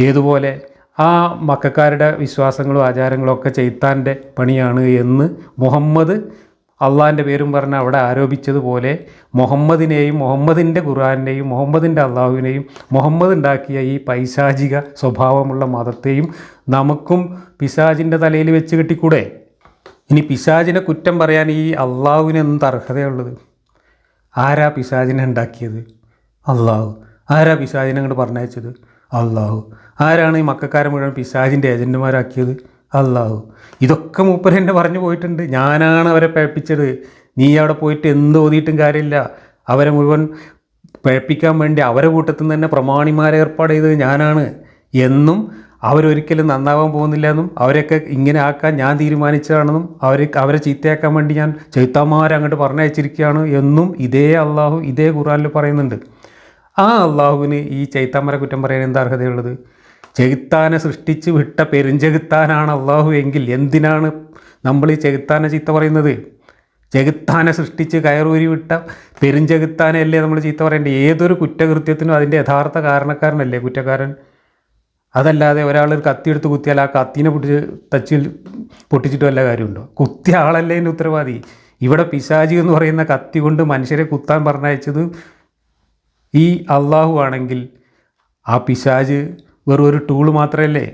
ഏതുപോലെ ആ മക്കക്കാരുടെ വിശ്വാസങ്ങളും ആചാരങ്ങളും ഒക്കെ ചെയ്ത്താൻ്റെ പണിയാണ് എന്ന് മുഹമ്മദ് അള്ളാഹിൻ്റെ പേരും പറഞ്ഞ് അവിടെ ആരോപിച്ചതുപോലെ മുഹമ്മദിനെയും മുഹമ്മദിൻ്റെ ഖുർആനെയും മുഹമ്മദിൻ്റെ അള്ളാഹുവിനെയും മുഹമ്മദ് ഉണ്ടാക്കിയ ഈ പൈശാചിക സ്വഭാവമുള്ള മതത്തെയും നമുക്കും പിശാചിൻ്റെ തലയിൽ വെച്ച് കെട്ടിക്കൂടെ? ഇനി പിശാചിനെ കുറ്റം പറയാൻ ഈ അള്ളാഹുവിന് എന്ത് അർഹതയുള്ളത്? ആരാ പിശാചിനെ ഉണ്ടാക്കിയത്? അള്ളാഹു. ആരാ പിശാചിനെ അങ്ങോട്ട് പറഞ്ഞയച്ചത്? അള്ളാഹു. ആരാണ് ഈ മക്കാരെ മുഴുവൻ പിശാചിൻ്റെ ഏജൻറ്റുമാരാക്കിയത്? അള്ളാഹു. ഇതൊക്കെ മൂപ്പര് എന്നെ പറഞ്ഞു പോയിട്ടുണ്ട്. ഞാനാണ് അവരെ പഴപ്പിച്ചത്. നീ അവിടെ പോയിട്ട് എന്ത് ഓതിയിട്ടും കാര്യമില്ല. അവരെ മുഴുവൻ പഴപ്പിക്കാൻ വേണ്ടി അവരെ കൂട്ടത്തിൽ നിന്ന് തന്നെ പ്രമാണിമാരെ ഏർപ്പാട് ചെയ്തത് ഞാനാണ് എന്നും അവരൊരിക്കലും നന്നാവാൻ പോകുന്നില്ല എന്നും അവരെയൊക്കെ ഇങ്ങനെ ആക്കാൻ ഞാൻ തീരുമാനിച്ചതാണെന്നും അവരെ ചീത്തയാക്കാൻ വേണ്ടി ഞാൻ ചൈത്താന്മാരെ അങ്ങോട്ട് പറഞ്ഞയച്ചിരിക്കുകയാണ് എന്നും ഇതേ അള്ളാഹു ഇതേ ഖുർആനിൽ പറയുന്നുണ്ട്. ആ അള്ളാഹുവിന് ഈ ചൈത്താന്മാരെ കുറ്റം പറയാൻ എന്താ അർഹതയുള്ളത്? ചെകുത്താനെ സൃഷ്ടിച്ച് വിട്ട പെരുഞ്ചെകുത്താനാണ് അള്ളാഹു എങ്കിൽ എന്തിനാണ് നമ്മൾ ഈ ചെകുത്താനെ ചീത്ത പറയുന്നത്? ചെകുത്താനെ സൃഷ്ടിച്ച് കയറൂരി വിട്ട പെരുഞ്ചെകുത്താനെ അല്ലേ നമ്മൾ ചീത്ത പറയേണ്ടത്? ഏതൊരു കുറ്റകൃത്യത്തിനും അതിൻ്റെ യഥാർത്ഥ കാരണക്കാരനല്ലേ കുറ്റക്കാരൻ? അതല്ലാതെ ഒരാൾ ഒരു കത്തിയെടുത്ത് കുത്തിയാൽ ആ കത്തീനെ പൊട്ടിച്ചിട്ട് വല്ല കാര്യമുണ്ടോ? കുത്തിയ ആളല്ലേ അതിൻ്റെ ഉത്തരവാദി. ഇവിടെ പിശാചി എന്ന് പറയുന്ന കത്തി കൊണ്ട് മനുഷ്യരെ കുത്താൻ പറഞ്ഞയച്ചത് ഈ അള്ളാഹു ആണെങ്കിൽ ആ പിശാച് വെറും ഒരു ടൂള് മാത്രമല്ലേ?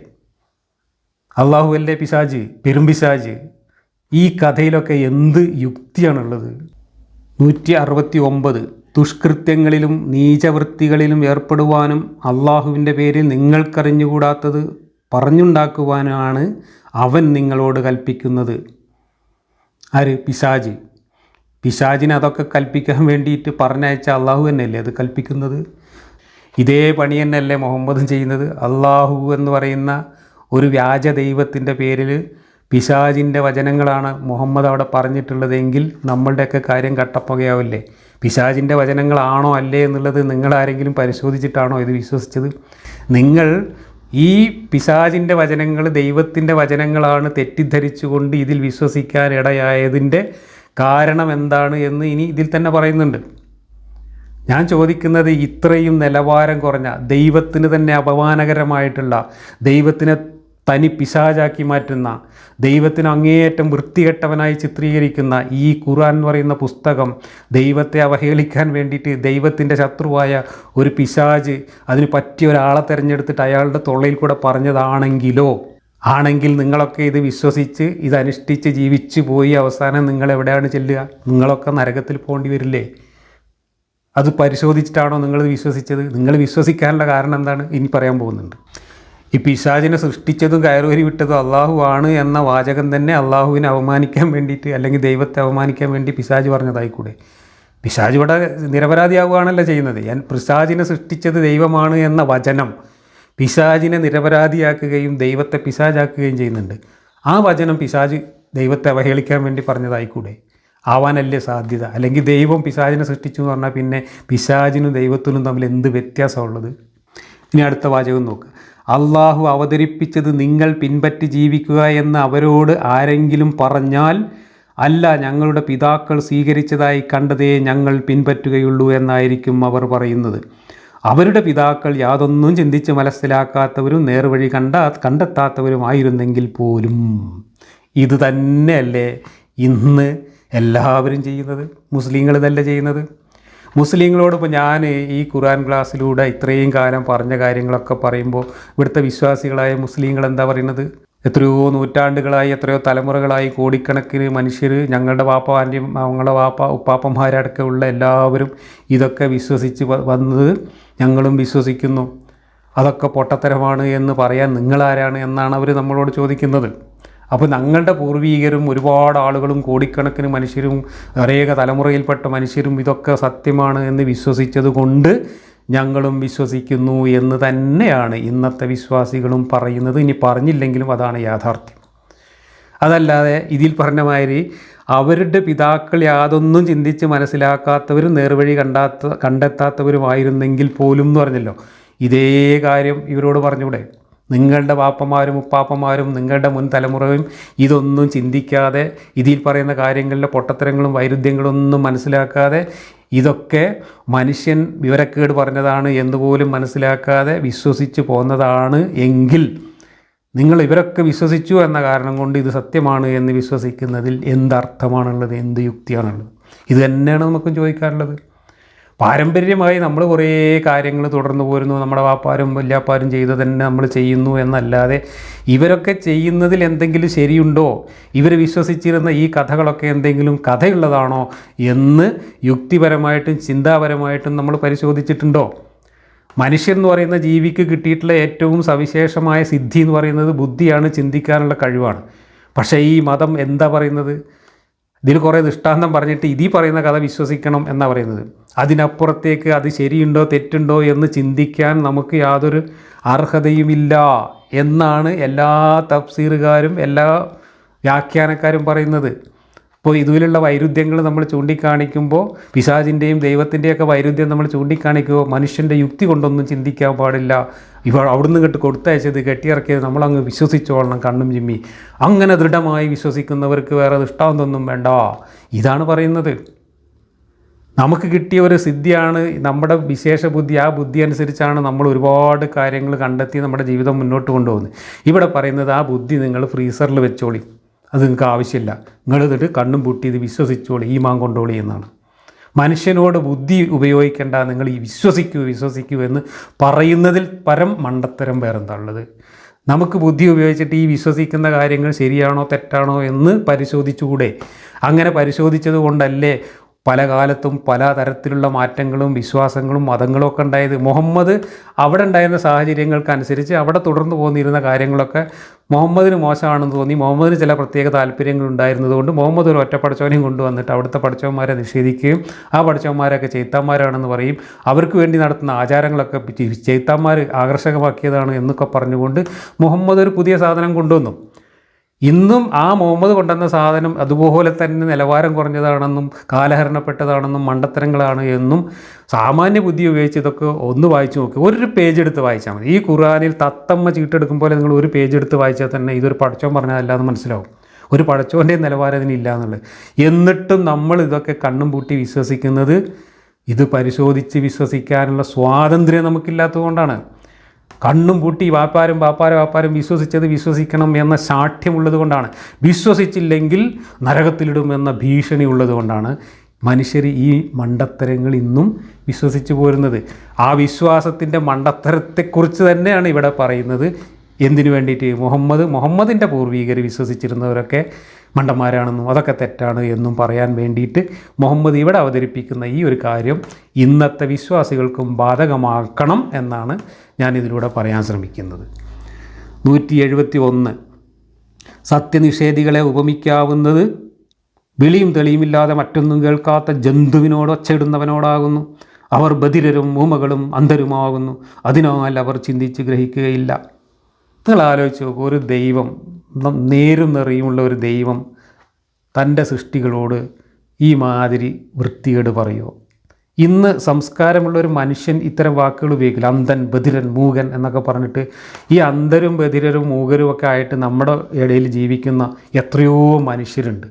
അള്ളാഹു അല്ലേ പിശാച്, പെരുംപിശാച്? ഈ കഥയിലൊക്കെ എന്ത് യുക്തിയാണുള്ളത്? 169 ദുഷ്കൃത്യങ്ങളിലും നീചവൃത്തികളിലും ഏർപ്പെടുവാനും അള്ളാഹുവിൻ്റെ പേരിൽ നിങ്ങൾക്കറിഞ്ഞുകൂടാത്തത് പറഞ്ഞുണ്ടാക്കുവാനാണ് അവൻ നിങ്ങളോട് കൽപ്പിക്കുന്നത്. ആര്? പിശാച്. പിശാചിനെ അതൊക്കെ കൽപ്പിക്കാൻ വേണ്ടിയിട്ട് പറഞ്ഞയച്ച അള്ളാഹു തന്നെയല്ലേ അത് കൽപ്പിക്കുന്നത്? ഇതേ പണി തന്നെയല്ലേ മുഹമ്മദും ചെയ്യുന്നത്? അള്ളാഹു എന്ന് പറയുന്ന ഒരു വ്യാജ ദൈവത്തിൻ്റെ പേരിൽ പിശാചിൻ്റെ വചനങ്ങളാണ് മുഹമ്മദ് അവിടെ പറഞ്ഞിട്ടുള്ളതെങ്കിൽ നമ്മളുടെയൊക്കെ കാര്യം കട്ടപ്പുകയാവില്ലേ? പിശാചിൻ്റെ വചനങ്ങളാണോ അല്ലേ എന്നുള്ളത് നിങ്ങളാരെങ്കിലും പരിശോധിച്ചിട്ടാണോ ഇത് വിശ്വസിച്ചത്? നിങ്ങൾ ഈ പിശാചിൻ്റെ വചനങ്ങൾ ദൈവത്തിൻ്റെ വചനങ്ങളാണ് തെറ്റിദ്ധരിച്ചുകൊണ്ട് ഇതിൽ വിശ്വസിക്കാൻ ഇടയായതിൻ്റെ കാരണം എന്താണ് എന്ന് ഇനി ഇതിൽ തന്നെ പറയുന്നുണ്ട്. ഞാൻ ചോദിക്കുന്നത്, ഇത്രയും നിലവാരം കുറഞ്ഞ, ദൈവത്തിന് തന്നെ അപമാനകരമായിട്ടുള്ള, ദൈവത്തിനെ തനി പിശാചാക്കി മാറ്റുന്ന, ദൈവത്തിന് അങ്ങേയറ്റം വൃത്തികെട്ടവനായി ചിത്രീകരിക്കുന്ന ഈ ഖുർആൻ എന്ന് പറയുന്ന പുസ്തകം ദൈവത്തെ അവഹേളിക്കാൻ വേണ്ടിയിട്ട് ദൈവത്തിൻ്റെ ശത്രുവായ ഒരു പിശാച് അതിന് പറ്റിയ ഒരാളെ തിരഞ്ഞെടുത്തിട്ട് അയാളുടെ തൊള്ളയിൽ കൂടെ ആണെങ്കിൽ നിങ്ങളൊക്കെ ഇത് വിശ്വസിച്ച് ഇതനുഷ്ഠിച്ച് ജീവിച്ചു പോയി അവസാനം നിങ്ങളെവിടെയാണ് ചെല്ലുക? നിങ്ങളൊക്കെ നരകത്തിൽ പോകേണ്ടി വരില്ലേ? അത് പരിശോധിച്ചിട്ടാണോ നിങ്ങൾ വിശ്വസിച്ചത്? നിങ്ങൾ വിശ്വസിക്കാനുള്ള കാരണം എന്താണ് ഇനി പറയാൻ പോകുന്നുണ്ട്. ഈ പിശാചിനെ സൃഷ്ടിച്ചതും കയറുവരി വിട്ടതും അള്ളാഹു ആണ് എന്ന വാചകം തന്നെ അള്ളാഹുവിനെ അവമാനിക്കാൻ വേണ്ടിയിട്ട് അല്ലെങ്കിൽ ദൈവത്തെ അവമാനിക്കാൻ വേണ്ടി പിശാച് പറഞ്ഞതായിക്കൂടെ? പിശാച് ഇവിടെ നിരപരാധിയാവുകയാണല്ലോ ചെയ്യുന്നത്. പിശാചിനെ സൃഷ്ടിച്ചത് ദൈവമാണ് എന്ന വചനം പിശാചിനെ നിരപരാധിയാക്കുകയും ദൈവത്തെ പിശാചാക്കുകയും ചെയ്യുന്നുണ്ട്. ആ വചനം പിശാച് ദൈവത്തെ അവഹേളിക്കാൻ വേണ്ടി പറഞ്ഞതായിക്കൂടെ? ആവാനല്ലേ സാധ്യത? അല്ലെങ്കിൽ ദൈവം പിശാചിനെ സൃഷ്ടിച്ചു എന്ന് പറഞ്ഞാൽ പിന്നെ പിശാചിനും ദൈവത്തിനും തമ്മിൽ എന്ത് വ്യത്യാസമുള്ളത്? ഇനി അടുത്ത വാചകം നോക്ക്. അള്ളാഹു അവതരിപ്പിച്ചത് നിങ്ങൾ പിൻപറ്റി ജീവിക്കുക എന്ന് അവരോട് ആരെങ്കിലും പറഞ്ഞാൽ, അല്ല, ഞങ്ങളുടെ പിതാക്കൾ സ്വീകരിച്ചതായി കണ്ടതേ ഞങ്ങൾ പിൻപറ്റുകയുള്ളൂ എന്നായിരിക്കും അവർ പറയുന്നത്. അവരുടെ പിതാക്കൾ യാതൊന്നും ചിന്തിച്ച് മനസ്സിലാക്കാത്തവരും നേർവഴി കണ്ടെത്താത്തവരുമായിരുന്നെങ്കിൽ പോലും. ഇത് തന്നെയല്ലേ ഇന്ന് എല്ലാവരും ചെയ്യുന്നത്? മുസ്ലിങ്ങൾ ഇതല്ലേ ചെയ്യുന്നത്? മുസ്ലിങ്ങളോടിപ്പോൾ ഞാൻ ഈ ഖുർആൻ ക്ലാസ്സിലൂടെ ഇത്രയും കാലം പറഞ്ഞ കാര്യങ്ങളൊക്കെ പറയുമ്പോൾ ഇവിടുത്തെ വിശ്വാസികളായ മുസ്ലിങ്ങൾ എന്താ പറയുന്നത്? എത്രയോ നൂറ്റാണ്ടുകളായി, എത്രയോ തലമുറകളായി കോടിക്കണക്കിന് മനുഷ്യർ, ഞങ്ങളുടെ ഞങ്ങളുടെ ഉപ്പാപ്പന്മാരടക്കം ഉള്ള എല്ലാവരും ഇതൊക്കെ വിശ്വസിച്ച് വന്നത് ഞങ്ങളും വിശ്വസിക്കുന്നു. അതൊക്കെ പൊട്ടത്തരമാണ് എന്ന് പറയാൻ നിങ്ങളാരാണ് എന്നാണ് അവർ നമ്മളോട് ചോദിക്കുന്നത്. അപ്പോൾ ഞങ്ങളുടെ പൂർവീകരും ഒരുപാട് ആളുകളും കോടിക്കണക്കിന് മനുഷ്യരും അനേക തലമുറയിൽപ്പെട്ട മനുഷ്യരും ഇതൊക്കെ സത്യമാണ് എന്ന് വിശ്വസിച്ചത് കൊണ്ട് ഞങ്ങളും വിശ്വസിക്കുന്നു എന്ന് തന്നെയാണ് ഇന്നത്തെ വിശ്വാസികളും പറയുന്നത്. ഇനി പറഞ്ഞില്ലെങ്കിലും അതാണ് യാഥാർത്ഥ്യം. അതല്ലാതെ ഇതിൽ പറഞ്ഞ മാതിരി അവരുടെ പിതാക്കൾ യാതൊന്നും ചിന്തിച്ച് മനസ്സിലാക്കാത്തവരും നേർവഴി കണ്ടെത്താത്തവരുമായിരുന്നെങ്കിൽ പോലും എന്ന് പറഞ്ഞല്ലോ. ഇതേ കാര്യം ഇവരോട് പറഞ്ഞൂടെ? നിങ്ങളുടെ വാപ്പമാരും ഉപ്പാപ്പമാരും നിങ്ങളുടെ മുൻ തലമുറയും ഇതൊന്നും ചിന്തിക്കാതെ, ഇതിൽ പറയുന്ന കാര്യങ്ങളിലെ പൊട്ടത്തരങ്ങളും വൈരുദ്ധ്യങ്ങളൊന്നും മനസ്സിലാക്കാതെ, ഇതൊക്കെ മനുഷ്യൻ വിവരക്കേട് പറഞ്ഞതാണ് എന്നുപോലും മനസ്സിലാക്കാതെ വിശ്വസിച്ച് പോന്നതാണ് എങ്കിൽ നിങ്ങൾ ഇവരൊക്കെ വിശ്വസിച്ചു എന്ന കാരണം കൊണ്ട് ഇത് സത്യമാണ് എന്ന് വിശ്വസിക്കുന്നതിൽ എന്തർത്ഥമാണുള്ളത്, എന്ത് യുക്തിയാണുള്ളത്? ഇത് തന്നെയാണ് നമുക്കും ചോദിക്കാറുള്ളത്. പാരമ്പര്യമായി നമ്മൾ കുറേ കാര്യങ്ങൾ തുടർന്നു പോരുന്നു, നമ്മുടെ വാപ്പാരും വല്യാപ്പാരും ചെയ്ത് തന്നെ നമ്മൾ ചെയ്യുന്നു എന്നല്ലാതെ ഇവരൊക്കെ ചെയ്യുന്നതിൽ എന്തെങ്കിലും ശരിയുണ്ടോ, ഇവർ വിശ്വസിച്ചിരുന്ന ഈ കഥകളൊക്കെ എന്തെങ്കിലും കഥയുള്ളതാണോ എന്ന് യുക്തിപരമായിട്ടും ചിന്താപരമായിട്ടും നമ്മൾ പരിശോധിച്ചിട്ടുണ്ടോ? മനുഷ്യൻ എന്ന് പറയുന്ന ജീവിക്ക് കിട്ടിയിട്ടുള്ള ഏറ്റവും സവിശേഷമായ സിദ്ധി എന്ന് പറയുന്നത് ബുദ്ധിയാണ്, ചിന്തിക്കാനുള്ള കഴിവാണ്. പക്ഷേ ഈ മതം എന്താ പറയുന്നത്? ഇതിൽ കുറേ ദൃഷ്ടാന്തം പറഞ്ഞിട്ട് ഇതീ പറയുന്ന കഥ വിശ്വസിക്കണം എന്നാണ് പറയുന്നത്. അതിനപ്പുറത്തേക്ക് അത് ശരിയുണ്ടോ തെറ്റുണ്ടോ എന്ന് ചിന്തിക്കാൻ നമുക്ക് യാതൊരു അർഹതയുമില്ല എന്നാണ് എല്ലാ തഫ്സീറുകാരും എല്ലാ വ്യാഖ്യാനക്കാരും പറയുന്നത്. അപ്പോൾ ഇതിലുള്ള വൈരുദ്ധ്യങ്ങൾ നമ്മൾ ചൂണ്ടിക്കാണിക്കുമ്പോൾ, പിശാചിൻ്റെയും ദൈവത്തിൻ്റെയൊക്കെ വൈരുദ്ധ്യം നമ്മൾ ചൂണ്ടിക്കാണിക്കുമ്പോൾ മനുഷ്യൻ്റെ യുക്തി കൊണ്ടൊന്നും ചിന്തിക്കാൻ പാടില്ല. അവിടുന്ന് കൊടുത്തയച്ചത് കെട്ടിയിറക്കിയത് നമ്മളങ്ങ് വിശ്വസിച്ചോളണം കണ്ണും ചിമ്മി. അങ്ങനെ ദൃഢമായി വിശ്വസിക്കുന്നവർക്ക് വേറെ ദൃഷ്ടാന്തമൊന്നും വേണ്ട. ഇതാണ് പറയുന്നത്. നമുക്ക് കിട്ടിയ ഒരു സിദ്ധിയാണ് നമ്മുടെ വിശേഷ ബുദ്ധി. ആ ബുദ്ധി അനുസരിച്ചാണ് നമ്മൾ ഒരുപാട് കാര്യങ്ങൾ കണ്ടെത്തി നമ്മുടെ ജീവിതം മുന്നോട്ട് കൊണ്ടുപോകുന്നത്. ഇവിടെ പറയുന്നത് ആ ബുദ്ധി നിങ്ങൾ ഫ്രീസറിൽ വെച്ചോളി, അത് നിങ്ങൾക്ക് ആവശ്യമില്ല, നിങ്ങൾ എന്നിട്ട് കണ്ണും പൂട്ടി ഇത് വിശ്വസിച്ചോളി, ഈമാൻ കൊണ്ടോളി എന്നാണ്. മനുഷ്യനോട് ബുദ്ധി ഉപയോഗിക്കേണ്ട, നിങ്ങൾ ഈ വിശ്വസിക്കൂ എന്ന് പറയുന്നതിൽ പരം മണ്ടത്തരം വേറെന്താ ഉള്ളത്? നമുക്ക് ബുദ്ധി ഉപയോഗിച്ചിട്ട് ഈ വിശ്വസിക്കുന്ന കാര്യങ്ങൾ ശരിയാണോ തെറ്റാണോ എന്ന് പരിശോധിച്ചുകൂടെ? അങ്ങനെ പരിശോധിച്ചത് കൊണ്ടല്ലേ പല കാലത്തും പല തരത്തിലുള്ള മാറ്റങ്ങളും വിശ്വാസങ്ങളും മതങ്ങളും ഒക്കെ ഉണ്ടായത്? മുഹമ്മദ് അവിടെ ഉണ്ടായിരുന്ന സാഹചര്യങ്ങൾക്കനുസരിച്ച് അവിടെ തുടർന്ന് പോന്നിരുന്ന കാര്യങ്ങളൊക്കെ മുഹമ്മദിന് മോശമാണെന്ന് തോന്നി. മുഹമ്മദിന് ചില പ്രത്യേക താല്പര്യങ്ങൾ ഉണ്ടായിരുന്നതുകൊണ്ട് മുഹമ്മദ് ഒരു ഒറ്റ പടച്ചവനെയും കൊണ്ടുവന്നിട്ട് അവിടുത്തെ പടച്ചവന്മാരെ നിഷേധിക്കുകയും ആ പടച്ചവന്മാരൊക്കെ ചെയ്ത്താന്മാരാണെന്ന് പറയും. അവർക്ക് വേണ്ടി നടത്തുന്ന ആചാരങ്ങളൊക്കെ ചെയ്ത്താന്മാർ ആകർഷകമാക്കിയതാണ് എന്നൊക്കെ പറഞ്ഞുകൊണ്ട് മുഹമ്മദ് ഒരു പുതിയ സാധനം കൊണ്ടുവന്നു. ഇന്നും ആ മുഹമ്മദ് കൊണ്ടുവന്ന സാധനം അതുപോലെ തന്നെ നിലവാരം കുറഞ്ഞതാണെന്നും കാലഹരണപ്പെട്ടതാണെന്നും മണ്ടത്തരങ്ങളാണ് എന്നും സാമാന്യ ബുദ്ധി ഉപയോഗിച്ച് ഇതൊക്കെ ഒന്ന് വായിച്ചു നോക്കുക. ഒരു പേജ് എടുത്ത് വായിച്ചാൽ മതി. ഈ ഖുർആനിൽ തത്തമ്മ ചീട്ടെടുക്കും പോലെ നിങ്ങൾ ഒരു പേജ് എടുത്ത് വായിച്ചാൽ തന്നെ ഇതൊരു പടച്ചോൻ പറഞ്ഞതല്ല എന്ന് മനസ്സിലാവും. ഒരു പടച്ചോൻ്റെ നിലവാരം ഇതിനില്ല എന്നുള്ളത്. എന്നിട്ടും നമ്മൾ ഇതൊക്കെ കണ്ണും പൂട്ടി വിശ്വസിക്കുന്നത് ഇത് പരിശോധിച്ച് വിശ്വസിക്കാനുള്ള സ്വാതന്ത്ര്യം നമുക്കില്ലാത്തതുകൊണ്ടാണ്. കണ്ണും പൂട്ടി വാപ്പാരും വിശ്വസിച്ചത് വിശ്വസിക്കണം എന്ന ശാഠ്യമുള്ളത് കൊണ്ടാണ്. വിശ്വസിച്ചില്ലെങ്കിൽ നരകത്തിലിടുമെന്ന ഭീഷണി ഉള്ളത് കൊണ്ടാണ് മനുഷ്യർ ഈ മണ്ടത്തരങ്ങൾ ഇന്നും വിശ്വസിച്ച് പോരുന്നത്. ആ വിശ്വാസത്തിൻ്റെ മണ്ടത്തരത്തെക്കുറിച്ച് തന്നെയാണ് ഇവിടെ പറയുന്നത്. എന്തിനു വേണ്ടിയിട്ട്? മുഹമ്മദിൻ്റെ പൂർവികർ വിശ്വസിച്ചിരുന്നവരൊക്കെ മണ്ടന്മാരാണെന്നും അതൊക്കെ തെറ്റാണ് എന്നും പറയാൻ വേണ്ടിയിട്ട് മുഹമ്മദ് ഇവിടെ അവതരിപ്പിക്കുന്ന ഈ ഒരു കാര്യം ഇന്നത്തെ വിശ്വാസികൾക്കും ബാധകമാക്കണം എന്നാണ് ഞാനിതിലൂടെ പറയാൻ ശ്രമിക്കുന്നത്. 171 സത്യനിഷേധികളെ ഉപമിക്കാവുന്നത് വിളിയും തെളിയുമില്ലാതെ മറ്റൊന്നും കേൾക്കാത്ത ജന്തുവിനോട് ഒച്ചയിടുന്നവനോടാകുന്നു. അവർ ബധിരരും ഊമകളും അന്ധരുമാകുന്നു, അതിനാൽ അവർ ചിന്തിച്ച് ഗ്രഹിക്കുകയില്ല. നിങ്ങൾ ആലോചിച്ച് നോക്കൂ, ഒരു ദൈവം, നേരും നിറയുമുള്ള ഒരു ദൈവം തൻ്റെ സൃഷ്ടികളോട് ഈ മാതിരി വൃത്തികേട് പറയുമോ? ഇന്ന് സംസ്കാരമുള്ള ഒരു മനുഷ്യൻ ഇത്തരം വാക്കുകൾ ഉപയോഗിക്കില്ല. അന്ധൻ, ബധിരൻ, മൂകൻ എന്നൊക്കെ പറഞ്ഞിട്ട് ഈ അന്ധരും ബധിരരും മൂകരും ഒക്കെ ആയിട്ട് നമ്മുടെ ഇടയിൽ ജീവിക്കുന്ന എത്രയോ മനുഷ്യരുണ്ട്.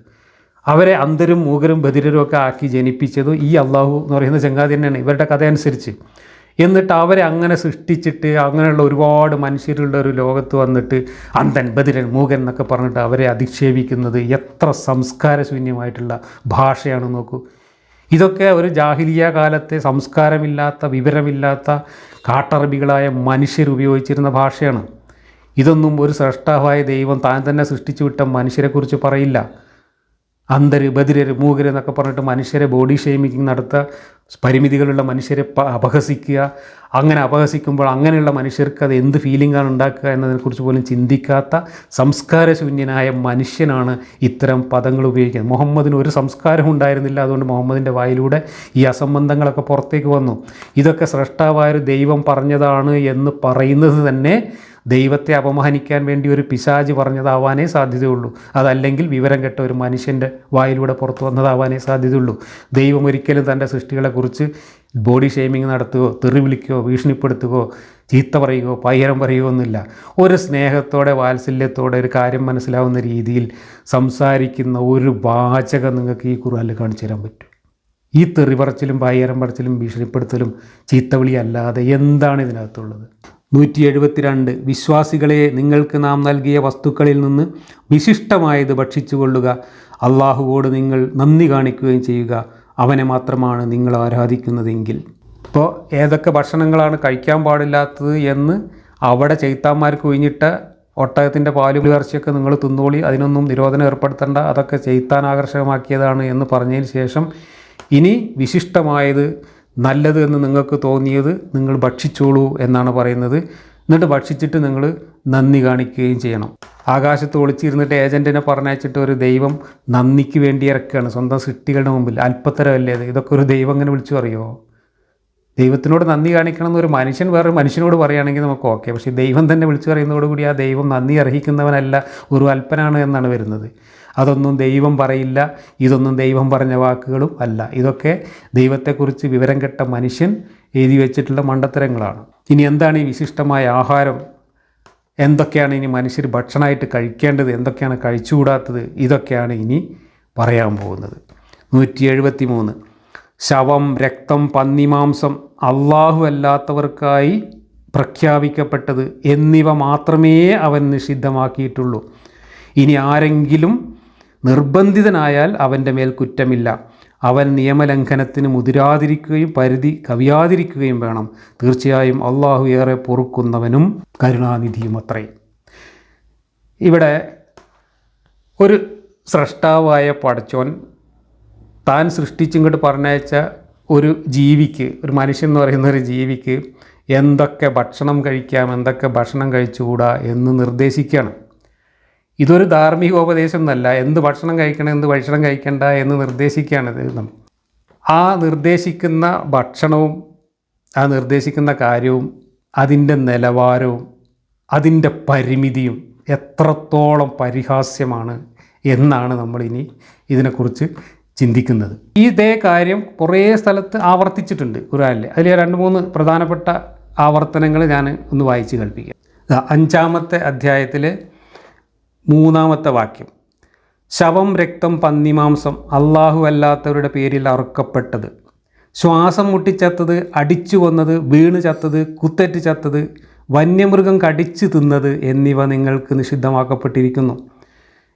അവരെ അന്ധരും മൂകരും ബധിരരും ഒക്കെ ആക്കി ജനിപ്പിച്ചത് ഈ അള്ളാഹു എന്ന് പറയുന്ന ചങ്ങാതി തന്നെയാണ്, ഇവരുടെ കഥ അനുസരിച്ച്. എന്നിട്ട് അവരെ അങ്ങനെ സൃഷ്ടിച്ചിട്ട് അങ്ങനെയുള്ള ഒരുപാട് മനുഷ്യരുടെ ഒരു ലോകത്ത് വന്നിട്ട് അന്ധൻ, ബധിരൻ, മൂകൻ എന്നൊക്കെ പറഞ്ഞിട്ട് അവരെ അധിക്ഷേപിക്കുന്നത് എത്ര സംസ്കാരശൂന്യമായിട്ടുള്ള ഭാഷയാണ് നോക്കൂ. ഇതൊക്കെ ഒരു ജാഹിലിയ കാലത്തെ സംസ്കാരമില്ലാത്ത വിവരമില്ലാത്ത കാട്ടറബികളായ മനുഷ്യർ ഉപയോഗിച്ചിരുന്ന ഭാഷയാണ്. ഇതൊന്നും ഒരു സ്രഷ്ടാവായ ദൈവം താൻ തന്നെ സൃഷ്ടിച്ചു വിട്ട മനുഷ്യരെക്കുറിച്ച് പറയില്ല. അന്ധര്, ബധിരര്, മൂകര് എന്നൊക്കെ പറഞ്ഞിട്ട് മനുഷ്യരെ ബോഡി ഷെയ്മിങ് നടത്തുക, പരിമിതികളുള്ള മനുഷ്യരെ അപഹസിക്കുക. അങ്ങനെ അപഹസിക്കുമ്പോൾ അങ്ങനെയുള്ള മനുഷ്യർക്ക് അത് എന്ത് ഫീലിംഗാണ് ഉണ്ടാക്കുക എന്നതിനെക്കുറിച്ച് പോലും ചിന്തിക്കാത്ത സംസ്കാരശൂന്യനായ മനുഷ്യനാണ് ഇത്തരം പദങ്ങൾ ഉപയോഗിക്കുന്നത്. മുഹമ്മദിന് ഒരു സംസ്കാരം ഉണ്ടായിരുന്നില്ല, അതുകൊണ്ട് മുഹമ്മദിൻ്റെ വായിലൂടെ ഈ അസംബന്ധങ്ങളൊക്കെ പുറത്തേക്ക് വന്നു. ഇതൊക്കെ സ്രഷ്ടാവായൊരു ദൈവം പറഞ്ഞതാണ് എന്ന് പറയുന്നത് തന്നെ ദൈവത്തെ അപമാനിക്കാൻ വേണ്ടി ഒരു പിശാച് പറഞ്ഞതാവാനേ സാധ്യതയുള്ളൂ. അതല്ലെങ്കിൽ വിവരം കെട്ട ഒരു മനുഷ്യൻ്റെ വായിലൂടെ പുറത്തു വന്നതാവാനേ സാധ്യതയുള്ളൂ. ദൈവം ഒരിക്കലും തൻ്റെ സൃഷ്ടികളെക്കുറിച്ച് ബോഡി ഷെയ്മിങ് നടത്തുകയോ തെറി വിളിക്കുകയോ ഭീഷണിപ്പെടുത്തുകയോ ചീത്ത പറയുകയോ പയ്യരം പറയുകയോ ഒന്നുമില്ല. ഒരു സ്നേഹത്തോടെ വാത്സല്യത്തോടെ ഒരു കാര്യം മനസ്സിലാവുന്ന രീതിയിൽ സംസാരിക്കുന്ന ഒരു വാചകം നിങ്ങൾക്ക് ഈ ഖുർആനിൽ കാണിച്ചു തരാൻ പറ്റും? ഈ തെറി പറച്ചിലും പയ്യരം പറച്ചിലും ഭീഷണിപ്പെടുത്തലും ചീത്തവിളി അല്ലാതെ എന്താണ് ഇതിനകത്തുള്ളത്? 172 വിശ്വാസികളെ, നിങ്ങൾക്ക് നാം നൽകിയ വസ്തുക്കളിൽ നിന്ന് വിശിഷ്ടമായത് ഭക്ഷിച്ചുകൊള്ളുക. അള്ളാഹുവോട് നിങ്ങൾ നന്ദി കാണിക്കുകയും ചെയ്യുക. അവനെ മാത്രമാണ് നിങ്ങൾ ആരാധിക്കുന്നതെങ്കിൽ. ഇപ്പോൾ ഏതൊക്കെ ഭക്ഷണങ്ങളാണ് കഴിക്കാൻ പാടില്ലാത്തത് എന്ന് അവിടെ ചെയ്ത്താന്മാർക്ക് ഒഴിഞ്ഞിട്ട ഒട്ടകത്തിൻ്റെ പാലും ഇറച്ചിയൊക്കെ നിങ്ങൾ തിന്നോളി, അതിനൊന്നും നിരോധനം ഏർപ്പെടുത്തേണ്ട, അതൊക്കെ ചെയ്ത്താൻ ആകർഷകമാക്കിയതാണ് എന്ന് പറഞ്ഞതിന് ശേഷം ഇനി വിശിഷ്ടമായത് നല്ലത് എന്ന് നിങ്ങൾക്ക് തോന്നിയത് നിങ്ങൾ ഭക്ഷിച്ചോളൂ എന്നാണ് പറയുന്നത്. എന്നിട്ട് ഭക്ഷിച്ചിട്ട് നിങ്ങൾ നന്ദി കാണിക്കുകയും ചെയ്യണം. ആകാശത്ത് ഒളിച്ചിരുന്നിട്ട് ഏജൻറ്റിനെ പറഞ്ഞയച്ചിട്ട് ഒരു ദൈവം നന്ദിക്ക് വേണ്ടി ഇറക്കുകയാണ് സ്വന്തം സൃഷ്ടികളുടെ മുമ്പിൽ. അല്പത്തരമല്ലേ അത്? ഇതൊക്കെ ഒരു ദൈവം അങ്ങനെ വിളിച്ചു പറയുമോ? ദൈവത്തിനോട് നന്ദി കാണിക്കണം എന്നൊരു മനുഷ്യൻ വേറൊരു മനുഷ്യനോട് പറയുകയാണെങ്കിൽ നമുക്ക് ഓക്കെ. പക്ഷേ ദൈവം തന്നെ വിളിച്ചു പറയുന്നതോടുകൂടി ആ ദൈവം നന്ദി അർഹിക്കുന്നവനല്ല, ഒരു അല്പനാണ് എന്നാണ് വരുന്നത്. അതൊന്നും ദൈവം പറയില്ല, ഇതൊന്നും ദൈവം പറഞ്ഞ വാക്കുകളും അല്ല. ഇതൊക്കെ ദൈവത്തെക്കുറിച്ച് വിവരം കെട്ട മനുഷ്യൻ എഴുതി വെച്ചിട്ടുള്ള മണ്ടത്തരങ്ങളാണ്. ഇനി എന്താണ് ഈ വിശിഷ്ടമായ ആഹാരം? എന്തൊക്കെയാണ് ഇനി മനുഷ്യർ ഭക്ഷണമായിട്ട് കഴിക്കേണ്ടത്, എന്തൊക്കെയാണ് കഴിച്ചുകൂടാത്തത്? ഇതൊക്കെയാണ് ഇനി പറയാൻ പോകുന്നത്. 173 ശവം, രക്തം, പന്നിമാംസം, അള്ളാഹു അല്ലാത്തവർക്കായി പ്രഖ്യാപിക്കപ്പെട്ടത് എന്നിവ മാത്രമേ അവൻ നിഷിദ്ധമാക്കിയിട്ടുള്ളൂ. ഇനി ആരെങ്കിലും നിർബന്ധിതനായാൽ അവൻ്റെ മേൽ കുറ്റമില്ല. അവൻ നിയമലംഘനത്തിന് മുതിരാതിരിക്കുകയും പരിധി കവിയാതിരിക്കുകയും വേണം. തീർച്ചയായും അള്ളാഹു ഏറെ പൊറുക്കുന്നവനും കരുണാനിധിയും അത്രേ. ഇവിടെ ഒരു സ്രഷ്ടാവായ പടച്ചോൻ താൻ സൃഷ്ടിച്ചിങ്ങോട്ട് പറഞ്ഞയച്ച ഒരു ജീവിക്ക്, ഒരു മനുഷ്യൻ എന്ന് പറയുന്ന ഒരു ജീവിക്ക് എന്തൊക്കെ ഭക്ഷണം കഴിക്കാം, എന്തൊക്കെ ഭക്ഷണം കഴിച്ചുകൂടാ എന്ന് നിർദ്ദേശിക്കുകയാണ്. ഇതൊരു ധാർമ്മികോപദേശം എന്നല്ല. എന്ത് ഭക്ഷണം കഴിക്കണം, എന്ത് ഭക്ഷണം കഴിക്കണ്ട എന്ന് നിർദ്ദേശിക്കുകയാണിത്. ആ നിർദ്ദേശിക്കുന്ന ഭക്ഷണവും ആ നിർദ്ദേശിക്കുന്ന കാര്യവും അതിൻ്റെ നിലവാരവും അതിൻ്റെ പരിമിതിയും എത്രത്തോളം പരിഹാസ്യമാണ് എന്നാണ് നമ്മളിനി ഇതിനെക്കുറിച്ച് ചിന്തിക്കുന്നത്. ഇതേ കാര്യം കുറേ സ്ഥലത്ത് ആവർത്തിച്ചിട്ടുണ്ട് ഖുർആനിൽ. അതിൽ 2-3 പ്രധാനപ്പെട്ട ആവർത്തനങ്ങൾ ഞാൻ ഒന്ന് വായിച്ച് കേൾപ്പിക്കാം. 5-ാമത്തെ അധ്യായത്തിൽ 3-ാമത്തെ വാക്യം: ശവം, രക്തം, പന്നിമാംസം, അള്ളാഹു അല്ലാത്തവരുടെ പേരിൽ അറുക്കപ്പെട്ടത്, ശ്വാസം മുട്ടിച്ചത്തത്, അടിച്ചു കൊന്നത്, വീണ് ചത്തത്, കുത്തേറ്റ് ചത്തത്, വന്യമൃഗം കടിച്ചു തിന്നത് എന്നിവ നിങ്ങൾക്ക് നിഷിദ്ധമാക്കപ്പെട്ടിരിക്കുന്നു.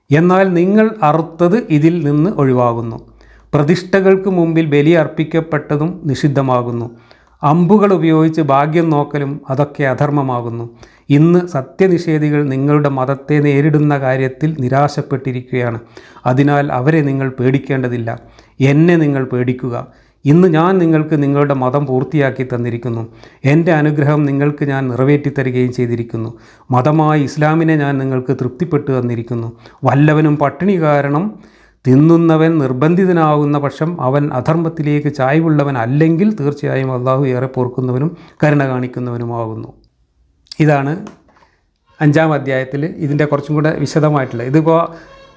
എന്നാൽ നിങ്ങൾ അറുത്തത് ഇതിൽ നിന്ന് ഒഴിവാകുന്നു. പ്രതിഷ്ഠകൾക്ക് മുമ്പിൽ ബലി അർപ്പിക്കപ്പെട്ടതും നിഷിദ്ധമാകുന്നു. അമ്പുകൾ ഉപയോഗിച്ച് ഭാഗ്യം നോക്കലും അതൊക്കെ അധർമ്മമാകുന്നു. ഇന്ന് സത്യനിഷേധികൾ നിങ്ങളുടെ മതത്തെ നേരിടുന്ന കാര്യത്തിൽ നിരാശപ്പെട്ടിരിക്കുകയാണ്. അതിനാൽ അവരെ നിങ്ങൾ പേടിക്കേണ്ടതില്ല, എന്നെ നിങ്ങൾ പേടിക്കുക. ഇന്ന് ഞാൻ നിങ്ങൾക്ക് നിങ്ങളുടെ മതം പൂർത്തിയാക്കി തന്നിരിക്കുന്നു. എൻ്റെ അനുഗ്രഹം നിങ്ങൾക്ക് ഞാൻ നിറവേറ്റി തരികയും ചെയ്തിരിക്കുന്നു. മതമായ ഇസ്ലാമിനെ ഞാൻ നിങ്ങൾക്ക് തൃപ്തിപ്പെട്ടു തന്നിരിക്കുന്നു. വല്ലവനും പട്ടിണി കാരണം തിന്നുന്നവൻ നിർബന്ധിതനാകുന്ന പക്ഷം അവൻ അധർമ്മത്തിലേക്ക് ചായ്വുള്ളവൻ അല്ലെങ്കിൽ തീർച്ചയായും അള്ളാഹു ഏറെ പൊറുക്കുന്നവനും കരുണ കാണിക്കുന്നവനുമാകുന്നു. ഇതാണ് 5-ാം അധ്യായത്തിൽ ഇതിൻ്റെ കുറച്ചും കൂടെ വിശദമായിട്ടുള്ളത്. ഇതിപ്പോൾ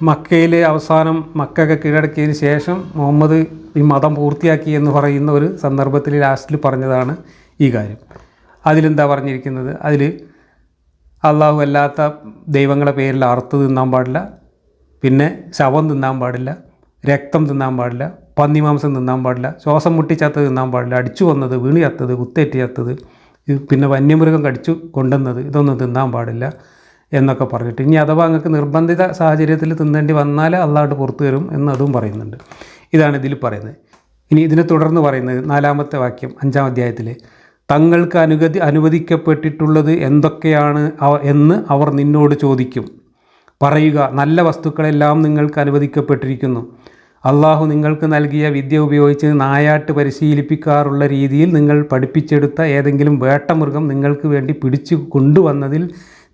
മക്കയിൽ അവസാനം മക്കയൊക്കെ കീഴടക്കിയതിന് ശേഷം മുഹമ്മദ് ഈ മതം പൂർത്തിയാക്കി എന്ന് പറയുന്ന ഒരു സന്ദർഭത്തിൽ ലാസ്റ്റിൽ പറഞ്ഞതാണ് ഈ കാര്യം. അതിലെന്താ പറഞ്ഞിരിക്കുന്നത്? അതിൽ അള്ളാഹു അല്ലാത്ത ദൈവങ്ങളുടെ പേരിൽ അറുത്ത് തിന്നാൻ പാടില്ല, പിന്നെ ശവം തിന്നാൻ പാടില്ല, രക്തം തിന്നാൻ പാടില്ല, പന്നിമാംസം തിന്നാൻ പാടില്ല, ശ്വാസം മുട്ടിച്ചത്തത് തിന്നാൻ പാടില്ല, അടിച്ചു കൊന്നത്, വീണ് ചത്തത്, കുത്തേറ്റ് ചത്തത്, പിന്നെ വന്യമൃഗം കടിച്ചു കൊണ്ടുവന്നത്, ഇതൊന്നും തിന്നാൻ പാടില്ല എന്നൊക്കെ പറഞ്ഞിട്ട്, ഇനി അഥവാ നിങ്ങൾക്ക് നിർബന്ധിത സാഹചര്യത്തിൽ തിന്നേണ്ടി വന്നാൽ അള്ളാഹു പുറത്തു തരും എന്നതും പറയുന്നുണ്ട്. ഇതാണ് ഇതിൽ പറയുന്നത്. ഇനി ഇതിനെ തുടർന്ന് പറയുന്നത് 4-ാമത്തെ വാക്യം 5-ാം അധ്യായത്തിൽ: തങ്ങൾക്ക് അനുവദിക്കപ്പെട്ടിട്ടുള്ളത് എന്തൊക്കെയാണ് എന്ന് അവർ നിന്നോട് ചോദിക്കും. പറയുക, നല്ല വസ്തുക്കളെല്ലാം നിങ്ങൾക്ക് അനുവദിക്കപ്പെട്ടിരിക്കുന്നു. അള്ളാഹു നിങ്ങൾക്ക് നൽകിയ വിദ്യ ഉപയോഗിച്ച് നായാട്ട് പരിശീലിപ്പിക്കാറുള്ള രീതിയിൽ നിങ്ങൾ പഠിപ്പിച്ചെടുത്ത ഏതെങ്കിലും വേട്ടമൃഗം നിങ്ങൾക്ക് വേണ്ടി പിടിച്ചു കൊണ്ടുവന്നതിൽ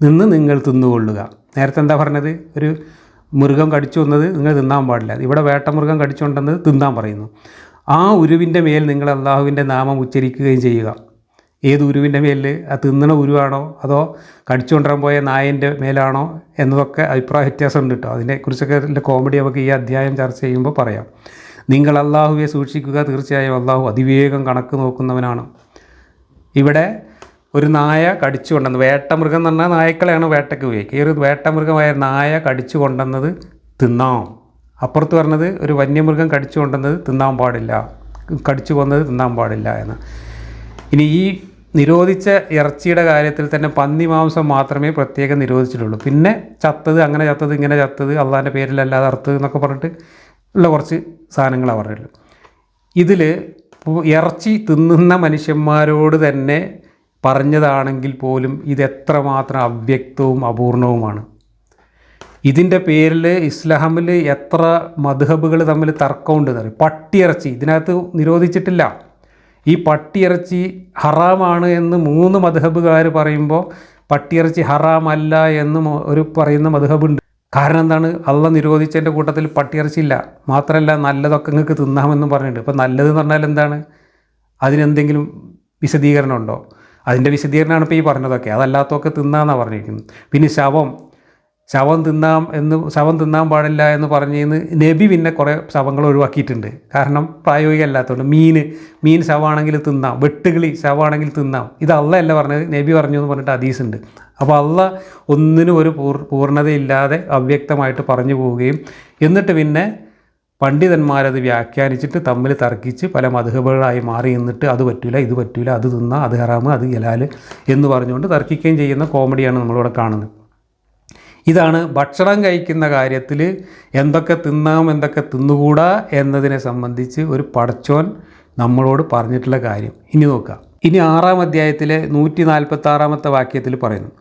നിന്ന് നിങ്ങൾ തിന്നുകൊള്ളുക. നേരത്തെ എന്താ പറഞ്ഞത്? ഒരു മൃഗം കടിച്ചു വന്നത് നിങ്ങൾ തിന്നാൻ പാടില്ല. ഇവിടെ വേട്ടമൃഗം കടിച്ചുകൊണ്ടെന്നത് തിന്നാൻ പറയുന്നു. ആ ഉരുവിൻ്റെ മേൽ നിങ്ങൾ അള്ളാഹുവിൻ്റെ നാമം ഉച്ചരിക്കുകയും ചെയ്യുക. ഏത് ഉരുവിൻ്റെ മേലിൽ? ആ തിന്നണ ഉരുവാണോ അതോ കടിച്ചുകൊണ്ടിരാൻ പോയ നായൻ്റെ മേലാണോ എന്നതൊക്കെ അഭിപ്രായ വ്യത്യാസമുണ്ട് കേട്ടോ. അതിനെക്കുറിച്ചൊക്കെ എൻ്റെ കോമഡി നമുക്ക് ഈ അധ്യായം ചർച്ച ചെയ്യുമ്പോൾ പറയാം. നിങ്ങൾ അള്ളാഹുവെ സൂക്ഷിക്കുക, തീർച്ചയായും അള്ളാഹു അതിവേഗം കണക്ക് നോക്കുന്നവനാണ്. ഇവിടെ ഒരു നായ കടിച്ചു കൊണ്ടുവന്നത്, വേട്ടമൃഗം എന്ന് പറഞ്ഞാൽ നായ്ക്കളെയാണ് വേട്ടയ്ക്ക് ഉപയോഗിക്കുക. ഈ ഒരു വേട്ടമൃഗമായ നായ കടിച്ചു കൊണ്ടുവന്നത് തിന്നാം. അപ്പുറത്ത് പറഞ്ഞത് ഒരു വന്യമൃഗം കടിച്ചു കൊണ്ടുവന്നത് തിന്നാൻ പാടില്ല, കടിച്ചു കൊന്നത് തിന്നാൻ പാടില്ല എന്ന്. ഇനി ഈ നിരോധിച്ച ഇറച്ചിയുടെ കാര്യത്തിൽ തന്നെ പന്നി മാംസം മാത്രമേ പ്രത്യേകം നിരോധിച്ചിട്ടുള്ളൂ. പിന്നെ ചത്തത്, അങ്ങനെ ചത്തത്, ഇങ്ങനെ ചത്തത്, അള്ളാഹിൻ്റെ പേരിലല്ലാതെ അറുത്തത് എന്നൊക്കെ പറഞ്ഞിട്ട് ഉള്ള കുറച്ച് സാധനങ്ങളാണ് പറഞ്ഞിട്ടുള്ളത്. ഇതിൽ ഇറച്ചി തിന്നുന്ന മനുഷ്യന്മാരോട് തന്നെ പറഞ്ഞതാണെങ്കിൽ പോലും ഇതെത്രമാത്രം അവ്യക്തവും അപൂർണവുമാണ്. ഇതിൻ്റെ പേരിൽ ഇസ്ലാമിൽ എത്ര മദ്ഹബുകൾ തമ്മിൽ തർക്കമുണ്ടെന്ന് പറയും. പട്ടിയിറച്ചി ഇതിനകത്ത് നിരോധിച്ചിട്ടില്ല. ഈ പട്ടിയിറച്ചി ഹറാമാണ് എന്ന് 3 മദ്ഹബുകാർ പറയുമ്പോൾ പട്ടിയിറച്ചി ഹറാമല്ല എന്ന് പറയുന്ന മദ്ഹബുണ്ട്. കാരണം എന്താണ്? അള്ളാഹ് നിരോധിച്ചതിൻ്റെ കൂട്ടത്തിൽ പട്ടിയിറച്ചി ഇല്ല. മാത്രമല്ല നല്ലതൊക്കെ നിങ്ങൾക്ക് തിന്നാമെന്നും പറഞ്ഞിട്ടുണ്ട്. അപ്പോൾ നല്ലതെന്ന് പറഞ്ഞാൽ എന്താണ്? അതിനെന്തെങ്കിലും വിശദീകരണം ഉണ്ടോ? അതിൻ്റെ വിശദീകരണമാണ് ഇപ്പോൾ ഈ പറഞ്ഞതൊക്കെ. അതല്ലാത്തതൊക്കെ തിന്നാമെന്നാണ് പറഞ്ഞിരിക്കുന്നത്. പിന്നെ ശവം തിന്നാൻ പാടില്ല എന്ന് പറഞ്ഞിരുന്ന് നബി പിന്നെ കുറേ ശവങ്ങൾ ഒഴിവാക്കിയിട്ടുണ്ട്. കാരണം പ്രായോഗികമല്ലാത്തതുകൊണ്ട്. മീൻ ശവമാണെങ്കിൽ തിന്നാം, വെട്ടുകിളി ശവമാണെങ്കിൽ തിന്നാം. ഇത് അള്ളാഹ് അല്ല പറഞ്ഞത്, നബി പറഞ്ഞു എന്ന് പറഞ്ഞിട്ട് ഹദീസുണ്ട്. അപ്പോൾ അള്ളാഹ് ഒന്നിനും ഒരു പൂർണ്ണതയില്ലാതെ അവ്യക്തമായിട്ട് പറഞ്ഞു പോവുകയും എന്നിട്ട് പിന്നെ പണ്ഡിതന്മാരത് വ്യാഖ്യാനിച്ചിട്ട് തമ്മിൽ തർക്കിച്ച് പല മദ്ഹബുകളായി മാറി നിന്നിട്ട് അത് പറ്റൂല, ഇത് പറ്റൂല, അത് തിന്നാം, അത് ഹറാമ്, അത് ഹലാൽ എന്ന് പറഞ്ഞുകൊണ്ട് തർക്കിക്കുകയും ചെയ്യുന്ന കോമഡിയാണ് നമ്മളിവിടെ കാണുന്നത്. ഇതാണ് ഭക്ഷണം കഴിക്കുന്ന കാര്യത്തിൽ എന്തൊക്കെ തിന്നാം എന്തൊക്കെ തിന്നുകൂടാ എന്നതിനെ സംബന്ധിച്ച് ഒരു പടച്ചോൻ നമ്മളോട് പറഞ്ഞിട്ടുള്ള കാര്യം. ഇനി നോക്കാം. ഇനി 6-ാം അധ്യായത്തിലെ 146-ാമത്തെ വാക്യത്തിൽ പറയുന്നു,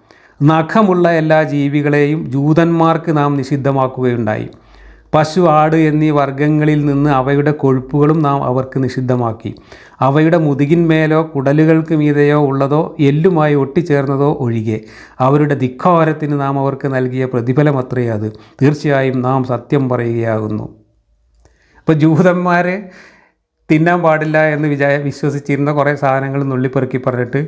നഖമുള്ള എല്ലാ ജീവികളെയും ജൂതന്മാർക്ക് നാം നിഷിദ്ധമാക്കുകയുണ്ടായി. പശു, ആട് എന്നീ വർഗ്ഗങ്ങളിൽ നിന്ന് അവയുടെ കൊഴുപ്പുകളും നാം അവർക്ക് നിഷിദ്ധമാക്കി. അവയുടെ മുതുകിന്മേലോ കുടലുകൾക്ക് മീതെയോ ഉള്ളതോ എല്ലുമായി ഒട്ടിച്ചേർന്നതോ ഒഴികെ അവരുടെ ധിക്കാരത്തിന് നാം അവർക്ക് നൽകിയ പ്രതിഫലമത്രേ അത്. തീർച്ചയായും നാം സത്യം പറയുകയാകുന്നു. ഇപ്പോൾ ജൂതന്മാർ തിന്നാൻ പാടില്ല എന്ന് വിശ്വസിച്ചിരുന്ന കുറേ സാധനങ്ങൾ നുള്ളിപ്പെറുക്കി പറഞ്ഞിട്ട്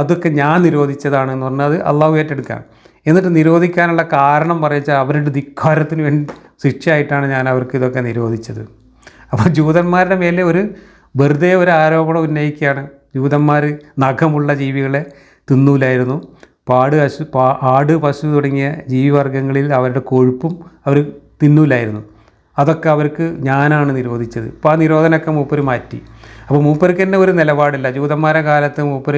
അതൊക്കെ ഞാൻ നിരോധിച്ചതാണെന്ന് പറഞ്ഞാൽ അത് അള്ളാഹു ഏറ്റെടുക്കാം. എന്നിട്ട് നിരോധിക്കാനുള്ള കാരണം പറയുക അവരുടെ ധിക്കാരത്തിന് വേണ്ടി ശിക്ഷയായിട്ടാണ് ഞാൻ അവർക്ക് ഇതൊക്കെ നിരോധിച്ചത്. അപ്പോൾ ജൂതന്മാരുടെ മേലെ വെറുതെ ഒരു ആരോപണം ഉന്നയിക്കുകയാണ്. ജൂതന്മാർ നഖമുള്ള ജീവികളെ തിന്നൂലായിരുന്നു. ആട്, പശു തുടങ്ങിയ ജീവിവർഗ്ഗങ്ങളിൽ അവരുടെ കൊഴുപ്പും അവർ തിന്നൂലായിരുന്നു. അതൊക്കെ അവർക്ക് ഞാനാണ് നിരോധിച്ചത്. അപ്പോൾ ആ നിരോധനമൊക്കെ മൂപ്പർ മാറ്റി. അപ്പോൾ മൂപ്പർക്ക് തന്നെ ഒരു നിലപാടില്ല. ജൂതന്മാരുടെ കാലത്ത് മൂപ്പർ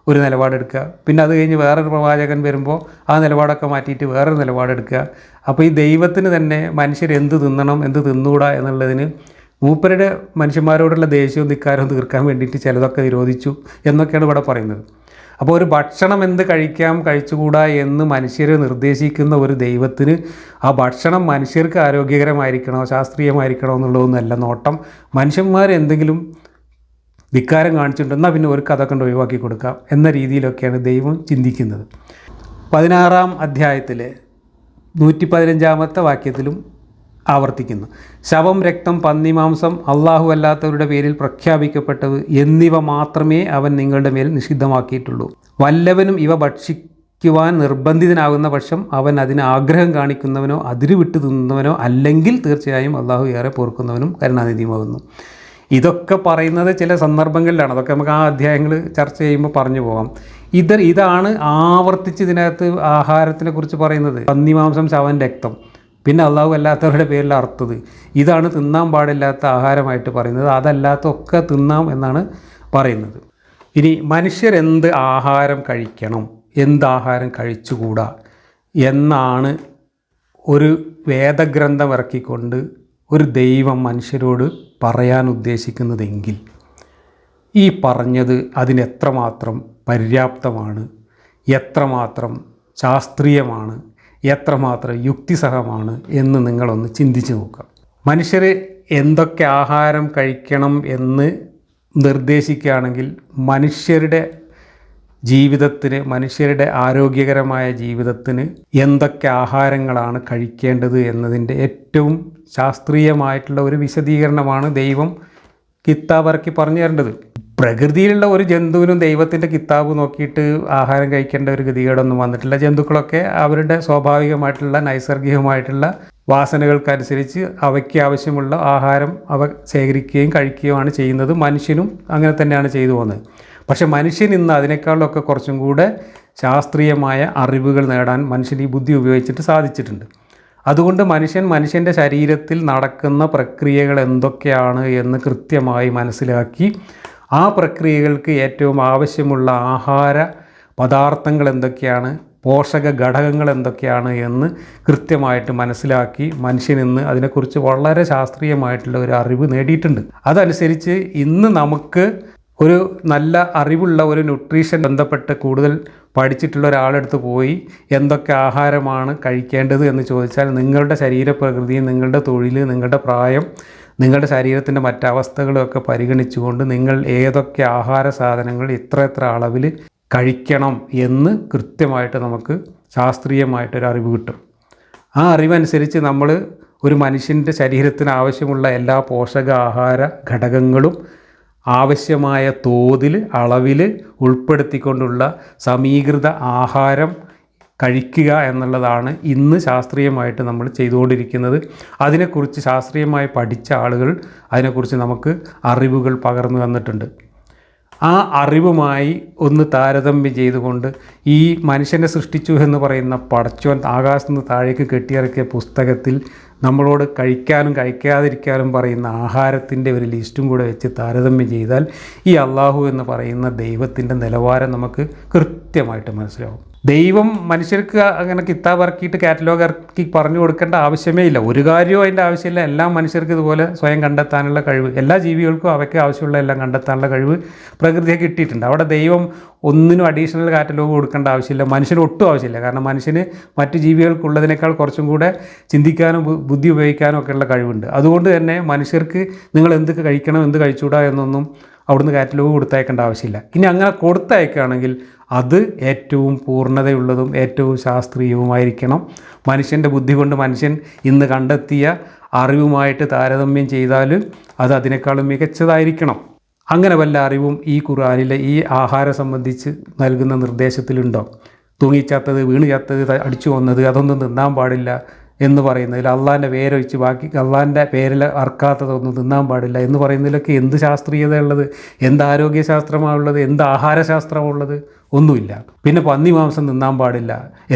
ഒരു നിലപാടെടുക്കുക, പിന്നെ അത് കഴിഞ്ഞ് വേറൊരു പ്രവാചകൻ വരുമ്പോൾ ആ നിലപാടൊക്കെ മാറ്റിയിട്ട് വേറൊരു നിലപാടെടുക്കുക. അപ്പോൾ ഈ ദൈവത്തിന് തന്നെ മനുഷ്യർ എന്ത് തിന്നണം എന്ത് തിന്നൂടാ എന്നുള്ളതിന് മൂപ്പരുടെ മനുഷ്യന്മാരോടുള്ള ദേഷ്യവും ധിക്കാരവും തീർക്കാൻ വേണ്ടിയിട്ട് ചിലതൊക്കെ നിരോധിച്ചു എന്നൊക്കെയാണ് ഇവിടെ പറയുന്നത്. അപ്പോൾ ഒരു ഭക്ഷണം എന്ത് കഴിക്കാം കഴിച്ചുകൂടാ എന്ന് മനുഷ്യർ നിർദ്ദേശിക്കുന്ന ഒരു ദൈവത്തിന് ആ ഭക്ഷണം മനുഷ്യർക്ക് ആരോഗ്യകരമായിരിക്കണോ ശാസ്ത്രീയമായിരിക്കണോ എന്നുള്ളതൊന്നുമല്ല നോട്ടം. മനുഷ്യന്മാർ എന്തെങ്കിലും ധിക്കാരം കാണിച്ചിട്ടുണ്ടെന്നാൽ പിന്നെ ഒരു കഥ കൊണ്ട് ഒഴിവാക്കി കൊടുക്കാം എന്ന രീതിയിലൊക്കെയാണ് ദൈവം ചിന്തിക്കുന്നത്. 16-ാം അധ്യായത്തിലെ 115-ാമത്തെ വാക്യത്തിലും ആവർത്തിക്കുന്നു, ശവം, രക്തം, പന്നിമാംസം, അള്ളാഹു അല്ലാത്തവരുടെ പേരിൽ പ്രഖ്യാപിക്കപ്പെട്ടത് എന്നിവ മാത്രമേ അവൻ നിങ്ങളുടെ മേൽ നിഷിദ്ധമാക്കിയിട്ടുള്ളൂ. വല്ലവനും ഇവ ഭക്ഷിക്കുവാൻ നിർബന്ധിതനാകുന്ന പക്ഷം അവൻ അതിന് ആഗ്രഹം കാണിക്കുന്നവനോ അതിര് വിട്ടു തിന്നുന്നവനോ അല്ലെങ്കിൽ തീർച്ചയായും അള്ളാഹു ഏറെ പൊറുക്കുന്നവനും കരുണാനിധിയുമാകുന്നു. ഇതൊക്കെ പറയുന്നത് ചില സന്ദർഭങ്ങളിലാണ്. അതൊക്കെ നമുക്ക് ആ അധ്യായങ്ങൾ ചർച്ച ചെയ്യുമ്പോൾ പറഞ്ഞു പോകാം. ഇതാണ് ആവർത്തിച്ച് ഇതിനകത്ത് ആഹാരത്തിനെ കുറിച്ച് പറയുന്നത്. പന്നിമാംസം, ശവം, രക്തം, പിന്നെ അള്ളാഹു അല്ലാത്തവരുടെ പേരിൽ അറുത്തത്, ഇതാണ് തിന്നാൻ പാടില്ലാത്ത ആഹാരമായിട്ട് പറയുന്നത്. അതല്ലാത്തൊക്കെ തിന്നാം എന്നാണ് പറയുന്നത്. ഇനി മനുഷ്യരെന്ത് ആഹാരം കഴിക്കണം, എന്ത് ആഹാരം കഴിച്ചുകൂടാ എന്നാണ് ഒരു വേദഗ്രന്ഥം ഇറക്കിക്കൊണ്ട് ഒരു ദൈവം മനുഷ്യരോട് പറയാൻ ഉദ്ദേശിക്കുന്നതെങ്കിൽ ഈ പറഞ്ഞത് അതിനെത്രമാത്രം പര്യാപ്തമാണ്, എത്രമാത്രം ശാസ്ത്രീയമാണ്, എത്രമാത്രം യുക്തിസഹമാണ് എന്ന് നിങ്ങളൊന്ന് ചിന്തിച്ച് നോക്കുക. മനുഷ്യർ എന്തൊക്കെ ആഹാരം കഴിക്കണം എന്ന് നിർദ്ദേശിക്കുകയാണെങ്കിൽ മനുഷ്യരുടെ ജീവിതത്തിന്, മനുഷ്യരുടെ ആരോഗ്യകരമായ ജീവിതത്തിന് എന്തൊക്കെ ആഹാരങ്ങളാണ് കഴിക്കേണ്ടത് എന്നതിൻ്റെ ഏറ്റവും ശാസ്ത്രീയമായിട്ടുള്ള ഒരു വിശദീകരണമാണ് ദൈവം കിതാബ് ഇറക്കി പറഞ്ഞു തരേണ്ടത്. പ്രകൃതിയിലുള്ള ഒരു ജന്തുവിനും ദൈവത്തിൻ്റെ കിതാബ് നോക്കിയിട്ട് ആഹാരം കഴിക്കേണ്ട ഒരു ഗതികേടൊന്നും വന്നിട്ടില്ല. ജന്തുക്കളൊക്കെ അവരുടെ സ്വാഭാവികമായിട്ടുള്ള നൈസർഗികമായിട്ടുള്ള വാസനകൾക്കനുസരിച്ച് അവയ്ക്ക് ആവശ്യമുള്ള ആഹാരം അവ ശേഖരിക്കുകയും കഴിക്കുകയുമാണ് ചെയ്യുന്നത്. മനുഷ്യനും അങ്ങനെ തന്നെയാണ് ചെയ്തു പോകുന്നത്. പക്ഷെ മനുഷ്യൻ ഇന്ന് അതിനേക്കാളൊക്കെ കുറച്ചും കൂടെ ശാസ്ത്രീയമായ അറിവുകൾ നേടാൻ മനുഷ്യൻ ഈ ബുദ്ധി ഉപയോഗിച്ചിട്ട് സാധിച്ചിട്ടുണ്ട്. അതുകൊണ്ട് മനുഷ്യൻ്റെ ശരീരത്തിൽ നടക്കുന്ന പ്രക്രിയകൾ എന്തൊക്കെയാണ് എന്ന് കൃത്യമായി മനസ്സിലാക്കി ആ പ്രക്രിയകൾക്ക് ഏറ്റവും ആവശ്യമുള്ള ആഹാര പദാർത്ഥങ്ങൾ എന്തൊക്കെയാണ്, പോഷക ഘടകങ്ങൾ എന്തൊക്കെയാണ് എന്ന് കൃത്യമായിട്ട് മനസ്സിലാക്കി മനുഷ്യൻ ഇന്ന് അതിനെക്കുറിച്ച് വളരെ ശാസ്ത്രീയമായിട്ടുള്ള ഒരു അറിവ് നേടിയിട്ടുണ്ട്. അതനുസരിച്ച് ഇന്ന് നമുക്ക് ഒരു നല്ല അറിവുള്ള ഒരു ന്യൂട്രീഷൻ ബന്ധപ്പെട്ട് കൂടുതൽ പഠിച്ചിട്ടുള്ള ഒരാളെടുത്ത് പോയി എന്തൊക്കെ ആഹാരമാണ് കഴിക്കേണ്ടത് എന്ന് ചോദിച്ചാൽ നിങ്ങളുടെ ശരീരപ്രകൃതി, നിങ്ങളുടെ തൊഴിൽ, നിങ്ങളുടെ പ്രായം, നിങ്ങളുടെ ശരീരത്തിൻ്റെ മറ്റവസ്ഥകളൊക്കെ പരിഗണിച്ചുകൊണ്ട് നിങ്ങൾ ഏതൊക്കെ ആഹാര സാധനങ്ങൾ എത്ര അളവിൽ കഴിക്കണം എന്ന് കൃത്യമായിട്ട് നമുക്ക് ശാസ്ത്രീയമായിട്ടൊരു അറിവ് കിട്ടും. ആ അറിവനുസരിച്ച് നമ്മൾ ഒരു മനുഷ്യൻ്റെ ശരീരത്തിന് ആവശ്യമുള്ള എല്ലാ പോഷകാഹാര ഘടകങ്ങളും ആവശ്യമായ തോതിൽ, അളവിൽ ഉൾപ്പെടുത്തിക്കൊണ്ടുള്ള സമീകൃത ആഹാരം കഴിക്കുക എന്നുള്ളതാണ് ഇന്ന് ശാസ്ത്രീയമായിട്ട് നമ്മൾ ചെയ്തുകൊണ്ടിരിക്കുന്നത്. അതിനെക്കുറിച്ച് ശാസ്ത്രീയമായി പഠിച്ച ആളുകൾ അതിനെക്കുറിച്ച് നമുക്ക് അറിവുകൾ പകർന്നു തന്നിട്ടുണ്ട്. ആ അറിവുമായി ഒന്ന് താരതമ്യം ചെയ്തുകൊണ്ട് ഈ മനുഷ്യനെ സൃഷ്ടിച്ചു എന്ന് പറയുന്ന പടച്ചോൻ ആകാശത്ത് നിന്ന് താഴേക്ക് കെട്ടിയിറക്കിയ പുസ്തകത്തിൽ നമ്മളോട് കഴിക്കാനും കഴിക്കാതിരിക്കാനും പറയുന്ന ആഹാരത്തിൻ്റെ ഒരു ലിസ്റ്റും കൂടെ വെച്ച് താരതമ്യം ചെയ്താൽ ഈ അള്ളാഹു എന്ന് പറയുന്ന ദൈവത്തിൻ്റെ നിലവാരം നമുക്ക് കൃത്യമായിട്ട് മനസ്സിലാവും. ദൈവം മനുഷ്യർക്ക് അങ്ങനെ കിതാബ് ഇറക്കിയിട്ട് കാറ്റലോഗ് ഇറക്കി പറഞ്ഞു കൊടുക്കേണ്ട ആവശ്യമേ ഇല്ല. ഒരു കാര്യവും അതിൻ്റെ ആവശ്യമില്ല. എല്ലാം മനുഷ്യർക്ക് ഇതുപോലെ സ്വയം കണ്ടെത്താനുള്ള കഴിവ്, എല്ലാ ജീവികൾക്കും അവയ്ക്ക് ആവശ്യമുള്ള എല്ലാം കണ്ടെത്താനുള്ള കഴിവ് പ്രകൃതിയെ കിട്ടിയിട്ടുണ്ട്. അവിടെ ദൈവം ഒന്നിനും അഡീഷണൽ കാറ്റലോഗ് കൊടുക്കേണ്ട ആവശ്യമില്ല. മനുഷ്യന് ഒട്ടും ആവശ്യമില്ല. കാരണം മനുഷ്യന് മറ്റു ജീവികൾക്കുള്ളതിനേക്കാൾ കുറച്ചും കൂടെ ചിന്തിക്കാനും ബുദ്ധി ഉപയോഗിക്കാനും ഒക്കെയുള്ള കഴിവുണ്ട്. അതുകൊണ്ട് തന്നെ മനുഷ്യർക്ക് നിങ്ങൾ എന്ത് കഴിക്കണം, എന്ത് കഴിച്ചുകൂടാ എന്നൊന്നും അവിടുന്ന് കാറ്റലോഗ് കൊടുത്തയക്കേണ്ട ആവശ്യമില്ല. ഇനി അങ്ങനെ കൊടുത്തയക്കുകയാണെങ്കിൽ അത് ഏറ്റവും പൂർണ്ണതയുള്ളതും ഏറ്റവും ശാസ്ത്രീയവുമായിരിക്കണം. മനുഷ്യൻ്റെ ബുദ്ധി കൊണ്ട് മനുഷ്യൻ ഇന്ന് കണ്ടെത്തിയ അറിവുമായിട്ട് താരതമ്യം ചെയ്താൽ അത് അതിനേക്കാളും മികച്ചതായിരിക്കണം. അങ്ങനെ വല്ല അറിവും ഈ ഖുർആനിലെ ഈ ആഹാരം സംബന്ധിച്ച് നൽകുന്ന നിർദ്ദേശത്തിലുണ്ടോ? തൂങ്ങിച്ചാത്തത്, വീണ് ചത്തത്, അടിച്ചു വന്നത് അതൊന്നും തിന്നാൻ പാടില്ല എന്ന് പറയുന്നതിൽ, അള്ളാൻ്റെ പേരൊഴിച്ച് ബാക്കി അള്ളാൻ്റെ പേരിൽ അർക്കാത്തതൊന്നും തിന്നാൻ പാടില്ല എന്ന് പറയുന്നതിലൊക്കെ എന്ത് ശാസ്ത്രീയത ഉള്ളത്? എന്ത് ആരോഗ്യശാസ്ത്രമാണുള്ളത്? എന്ത് ആഹാരശാസ്ത്രമുള്ളത്? ഒന്നുമില്ല. പിന്നെ പന്നി മാംസം തിന്നാൻ പാടില്ല,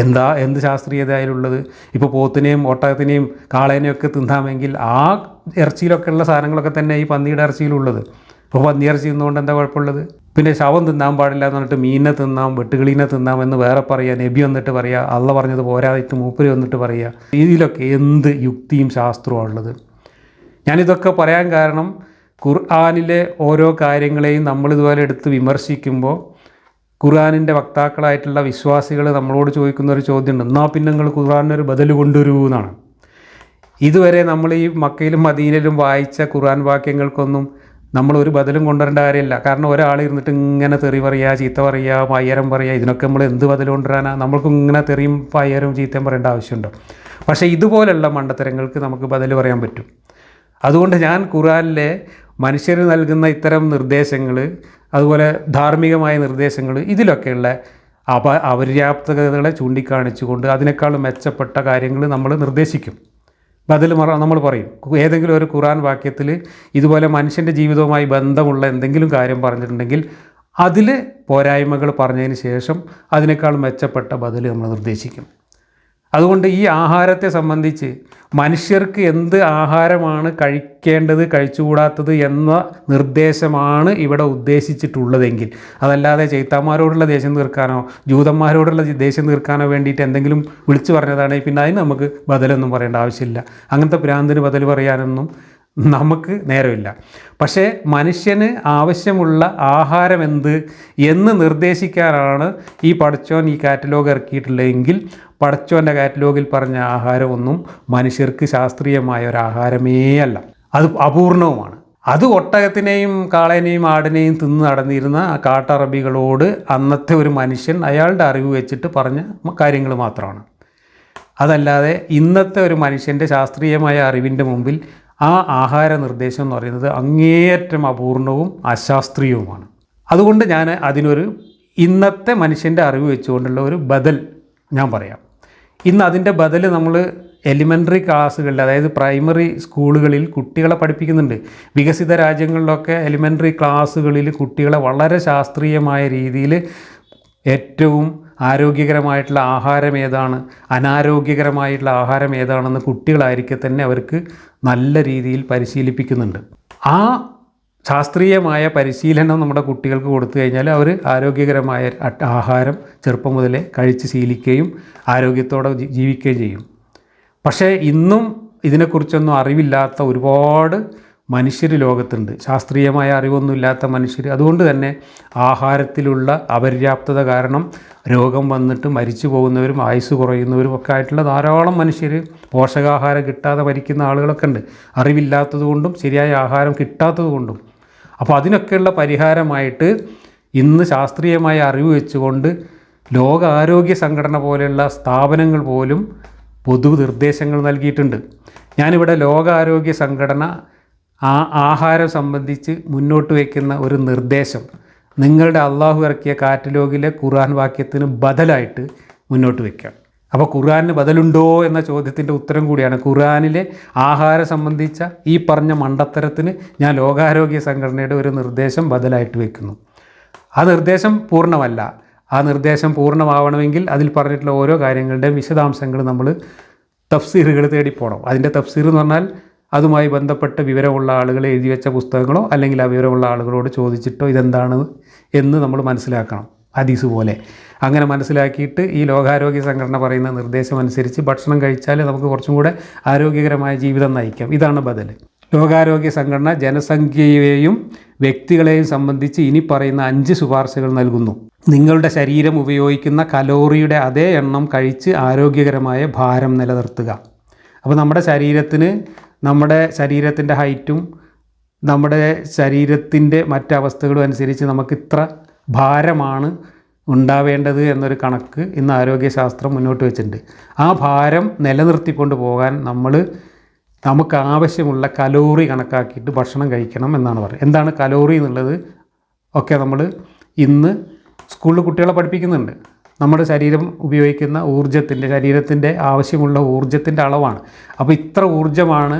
എന്ത് ശാസ്ത്രീയത അതിലുള്ളത്? ഇപ്പോൾ പോത്തിനെയും ഒട്ടകത്തിനെയും കാളേനെയും ഒക്കെ തിന്നാമെങ്കിൽ ആ ഇറച്ചിയിലൊക്കെ ഉള്ള സാധനങ്ങളൊക്കെ തന്നെ ഈ പന്നിയുടെ ഇറച്ചിയിലുള്ളത്. ഇപ്പോൾ പന്നി ഇറച്ചി തിന്നുകൊണ്ട് എന്താ കുഴപ്പമുള്ളത്? പിന്നെ ശവം തിന്നാൻ പാടില്ല എന്ന് പറഞ്ഞിട്ട് മീനിനെ തിന്നാം, വെട്ടുകിളീനെ തിന്നാം എന്ന് വേറെ പറയുക, നബി വന്നിട്ട് പറയുക, അള്ള പറഞ്ഞത് പോരായിട്ട് മൂപ്പര് വന്നിട്ട് പറയുക. ഇതിലൊക്കെ എന്ത് യുക്തിയും ശാസ്ത്രവും ഉള്ളത്? ഞാനിതൊക്കെ പറയാൻ കാരണം ഖുർആനിലെ ഓരോ കാര്യങ്ങളെയും നമ്മളിതുപോലെ എടുത്ത് വിമർശിക്കുമ്പോൾ ഖുർആനിൻ്റെ വക്താക്കളായിട്ടുള്ള വിശ്വാസികൾ നമ്മളോട് ചോദിക്കുന്ന ഒരു ചോദ്യമുണ്ട്, എന്നാൽ പിന്നെ നിങ്ങൾ ഖുർആനൊരു ബദൽ കൊണ്ടുവരൂ എന്നാണ്. ഇതുവരെ നമ്മൾ ഈ മക്കയിലും മദീനയിലും വായിച്ച ഖുർആൻ വാക്യങ്ങൾക്കൊന്നും നമ്മളൊരു ബദലും കൊണ്ടുവരേണ്ട കാര്യമില്ല. കാരണം ഒരാൾ ഇരുന്നിട്ട് ഇങ്ങനെ തെറി പറയുക, ചീത്ത പറയുക, പയ്യരം പറയുക, ഇതിനൊക്കെ നമ്മൾ എന്ത് ബദൽ കൊണ്ടുവരാനാണ്? നമ്മൾക്ക് ഇങ്ങനെ തെറിയും പയ്യരും ചീത്തയും പറയേണ്ട ആവശ്യമുണ്ടോ? പക്ഷേ ഇതുപോലെയുള്ള മണ്ടത്തരങ്ങൾക്ക് നമുക്ക് ബദൽ പറയാൻ പറ്റും. അതുകൊണ്ട് ഞാൻ ഖുർആനിലെ മനുഷ്യർ നൽകുന്ന ഇത്തരം നിർദ്ദേശങ്ങൾ, അതുപോലെ ധാർമ്മികമായ നിർദ്ദേശങ്ങൾ, ഇതിലൊക്കെയുള്ള അപര്യാപ്തതകളെ ചൂണ്ടിക്കാണിച്ചുകൊണ്ട് അതിനേക്കാളും മെച്ചപ്പെട്ട കാര്യങ്ങൾ നമ്മൾ നിർദ്ദേശിക്കും. ബദൽ നമ്മൾ പറയും. ഏതെങ്കിലും ഒരു ഖുർആൻ വാക്യത്തിൽ ഇതുപോലെ മനുഷ്യൻ്റെ ജീവിതവുമായി ബന്ധമുള്ള എന്തെങ്കിലും കാര്യം പറഞ്ഞിട്ടുണ്ടെങ്കിൽ അതിൽ പോരായ്മകൾ പറഞ്ഞതിന് ശേഷം അതിനേക്കാൾ മെച്ചപ്പെട്ട ബദൽ നമ്മൾ നിർദ്ദേശിക്കും. അതുകൊണ്ട് ഈ ആഹാരത്തെ സംബന്ധിച്ച് മനുഷ്യർക്ക് എന്ത് ആഹാരമാണ് കഴിക്കേണ്ടത്, കഴിച്ചുകൂടാത്തത് എന്ന നിർദ്ദേശമാണ് ഇവിടെ ഉദ്ദേശിച്ചിട്ടുള്ളതെങ്കിൽ, അതല്ലാതെ ചൈത്താന്മാരോടുള്ള ദേഷ്യം തീർക്കാനോ ജൂതന്മാരോടുള്ള ദേഷ്യം തീർക്കാനോ വേണ്ടിയിട്ട് എന്തെങ്കിലും വിളിച്ചു പറഞ്ഞതാണെങ്കിൽ പിന്നെ അതിന് നമുക്ക് ബദലൊന്നും പറയേണ്ട ആവശ്യമില്ല. അങ്ങനത്തെ ഭ്രാന്തിന് ബദൽ പറയാനൊന്നും നമുക്ക് നേരമില്ല. പക്ഷേ മനുഷ്യന് ആവശ്യമുള്ള ആഹാരം എന്ത് എന്ന് നിർദ്ദേശിക്കാനാണ് ഈ പടച്ചോൻ ഈ കാറ്റലോഗ് ഇറക്കിയിട്ടുള്ളതെങ്കിൽ പടച്ചോൻ്റെ കാറ്റലോഗിൽ പറഞ്ഞ ആഹാരമൊന്നും മനുഷ്യർക്ക് ശാസ്ത്രീയമായ ഒരു ആഹാരമേ അല്ല, അത് അപൂർണവുമാണ്. അത് ഒട്ടകത്തിനെയും കാളേനെയും ആടിനെയും തിന്ന് നടന്നിരുന്ന കാട്ടറബികളോട് അന്നത്തെ ഒരു മനുഷ്യൻ അയാളുടെ അറിവ് വെച്ചിട്ട് പറഞ്ഞ കാര്യങ്ങൾ മാത്രമാണ്. അതല്ലാതെ ഇന്നത്തെ ഒരു മനുഷ്യൻ്റെ ശാസ്ത്രീയമായ അറിവിൻ്റെ മുമ്പിൽ ആ ആഹാര നിർദ്ദേശം എന്ന് പറയുന്നത് അങ്ങേയറ്റം അപൂർണവും അശാസ്ത്രീയവുമാണ്. അതുകൊണ്ട് ഞാൻ അതിനൊരു ഇന്നത്തെ മനുഷ്യൻ്റെ അറിവ് വെച്ചുകൊണ്ടുള്ള ഒരു ബദൽ ഞാൻ പറയാം. ഇന്ന് അതിൻ്റെ ബദൽ നമ്മൾ എലിമെൻ്ററി ക്ലാസ്സുകളിൽ, അതായത് പ്രൈമറി സ്കൂളുകളിൽ കുട്ടികളെ പഠിപ്പിക്കുന്നുണ്ട്. വികസിത രാജ്യങ്ങളിലൊക്കെ എലിമെൻ്ററി ക്ലാസ്സുകളിൽ കുട്ടികളെ വളരെ ശാസ്ത്രീയമായ രീതിയിൽ ഏറ്റവും ആരോഗ്യകരമായിട്ടുള്ള ആഹാരം ഏതാണ്, അനാരോഗ്യകരമായിട്ടുള്ള ആഹാരം ഏതാണെന്ന് കുട്ടികളായിരിക്കെ തന്നെ അവർക്ക് നല്ല രീതിയിൽ പരിശീലിപ്പിക്കുന്നുണ്ട്. ആ ശാസ്ത്രീയമായ പരിശീലനം നമ്മുടെ കുട്ടികൾക്ക് കൊടുത്തു കഴിഞ്ഞാൽ അവർ ആരോഗ്യകരമായ ആഹാരം ചെറുപ്പം മുതലേ കഴിച്ച് ശീലിക്കുകയും ആരോഗ്യത്തോടെ ജീവിക്കുകയും ചെയ്യും. പക്ഷേ ഇന്നും ഇതിനെക്കുറിച്ചൊന്നും അറിവില്ലാത്ത ഒരുപാട് മനുഷ്യർ ലോകത്തുണ്ട്, ശാസ്ത്രീയമായ അറിവൊന്നുമില്ലാത്ത മനുഷ്യർ. അതുകൊണ്ട് തന്നെ ആഹാരത്തിലുള്ള അപര്യാപ്തത കാരണം രോഗം വന്നിട്ട് മരിച്ചു പോകുന്നവരും ആയുസ് കുറയുന്നവരും ഒക്കെ ആയിട്ടുള്ള ധാരാളം മനുഷ്യർ, പോഷകാഹാരം കിട്ടാതെ മരിക്കുന്ന ആളുകളൊക്കെ ഉണ്ട്, അറിവില്ലാത്തത് കൊണ്ടും ശരിയായ ആഹാരം കിട്ടാത്തത് കൊണ്ടും. അപ്പോൾ അതിനൊക്കെയുള്ള പരിഹാരമായിട്ട് ഇന്ന് ശാസ്ത്രീയമായ അറിവ് വെച്ചുകൊണ്ട് ലോകാരോഗ്യ സംഘടന പോലെയുള്ള സ്ഥാപനങ്ങൾ പോലും പൊതു നിർദ്ദേശങ്ങൾ നൽകിയിട്ടുണ്ട്. ഞാനിവിടെ ലോകാരോഗ്യ സംഘടന ആഹാരം സംബന്ധിച്ച് മുന്നോട്ട് വയ്ക്കുന്ന ഒരു നിർദ്ദേശം നിങ്ങളുടെ അള്ളാഹു ഇറക്കിയ കാറ്റലോഗിലെ ഖുർആൻ വാക്യത്തിന് ബദലായിട്ട് മുന്നോട്ട് വയ്ക്കാം. അപ്പോൾ ഖുർആനിന് ബദലുണ്ടോ എന്ന ചോദ്യത്തിൻ്റെ ഉത്തരം കൂടിയാണ് ഖുർആനിലെ ആഹാരം സംബന്ധിച്ച ഈ പറഞ്ഞ മണ്ടത്തരത്തിന് ഞാൻ ലോകാരോഗ്യ സംഘടനയുടെ ഒരു നിർദ്ദേശം ബദലായിട്ട് വയ്ക്കുന്നു. ആ നിർദ്ദേശം പൂർണ്ണമല്ല. ആ നിർദ്ദേശം പൂർണ്ണമാവണമെങ്കിൽ അതിൽ പറഞ്ഞിട്ടുള്ള ഓരോ കാര്യങ്ങളുടെയും വിശദാംശങ്ങൾ നമ്മൾ തഫ്സീറുകൾ തേടിപ്പോണം. അതിൻ്റെ തഫ്സീർ എന്ന് പറഞ്ഞാൽ അതുമായി ബന്ധപ്പെട്ട വിവരമുള്ള ആളുകൾ എഴുതി വെച്ച പുസ്തകങ്ങളോ അല്ലെങ്കിൽ ആ വിവരമുള്ള ആളുകളോട് ചോദിച്ചിട്ടോ ഇതെന്താണ് എന്ന് നമ്മൾ മനസ്സിലാക്കണം. ഹദീസ് പോലെ അങ്ങനെ മനസ്സിലാക്കിയിട്ട് ഈ ലോകാരോഗ്യ സംഘടന പറയുന്ന നിർദ്ദേശം അനുസരിച്ച് ഭക്ഷണം കഴിച്ചാൽ നമുക്ക് കുറച്ചും കൂടെ ആരോഗ്യകരമായ ജീവിതം നയിക്കാം. ഇതാണ് ബദൽ. ലോകാരോഗ്യ സംഘടന ജനസംഖ്യയെയും വ്യക്തികളെയും സംബന്ധിച്ച് ഇനി പറയുന്ന 5 ശുപാർശകൾ നൽകുന്നു. നിങ്ങളുടെ ശരീരം ഉപയോഗിക്കുന്ന കലോറിയുടെ അതേ എണ്ണം കഴിച്ച് ആരോഗ്യകരമായ ഭാരം നിലനിർത്തുക. അപ്പോൾ നമ്മുടെ ശരീരത്തിൻ്റെ ഹൈറ്റും നമ്മുടെ ശരീരത്തിൻ്റെ മറ്റവസ്ഥകളും അനുസരിച്ച് നമുക്ക് ഇത്ര ഭാരമാണ് ഉണ്ടാവേണ്ടത് എന്നൊരു കണക്ക് ഇന്ന് ആരോഗ്യശാസ്ത്രം മുന്നോട്ട് വെച്ചിട്ടുണ്ട്. ആ ഭാരം നിലനിർത്തിക്കൊണ്ട് പോകാൻ നമുക്ക് ആവശ്യമുള്ള കലോറി കണക്കാക്കിയിട്ട് ഭക്ഷണം കഴിക്കണം എന്നാണ് പറയുന്നത്. എന്താണ് കലോറി എന്നുള്ളത് ഒക്കെ നമ്മൾ ഇന്ന് സ്കൂളിൽ കുട്ടികളെ പഠിപ്പിക്കുന്നുണ്ട്. നമ്മുടെ ശരീരം ഉപയോഗിക്കുന്ന ശരീരത്തിൻ്റെ ആവശ്യമുള്ള ഊർജ്ജത്തിൻ്റെ അളവാണ്. അപ്പോൾ ഇത്ര ഊർജ്ജമാണ്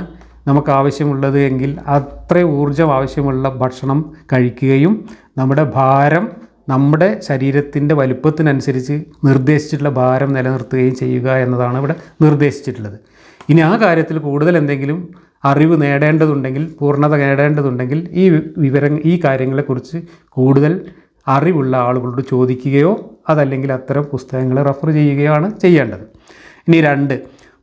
നമുക്ക് ആവശ്യമുള്ളത് എങ്കിൽ അത്ര ഊർജ്ജം ആവശ്യമുള്ള ഭക്ഷണം കഴിക്കുകയും നമ്മുടെ ഭാരം നമ്മുടെ ശരീരത്തിൻ്റെ വലുപ്പത്തിനനുസരിച്ച് നിർദ്ദേശിച്ചിട്ടുള്ള ഭാരം നിലനിർത്തുകയും ചെയ്യുക എന്നതാണ് ഇവിടെ നിർദ്ദേശിച്ചിട്ടുള്ളത്. ഇനി ആ കാര്യത്തിൽ കൂടുതൽ എന്തെങ്കിലും അറിവ് നേടേണ്ടതുണ്ടെങ്കിൽ, പൂർണ്ണത നേടേണ്ടതുണ്ടെങ്കിൽ ഈ കാര്യങ്ങളെക്കുറിച്ച് കൂടുതൽ അറിവുള്ള ആളുകളോട് ചോദിക്കുകയോ അതല്ലെങ്കിൽ അത്തരം പുസ്തകങ്ങളെ റെഫർ ചെയ്യുകയാണ് ചെയ്യേണ്ടത്. ഇനി 2,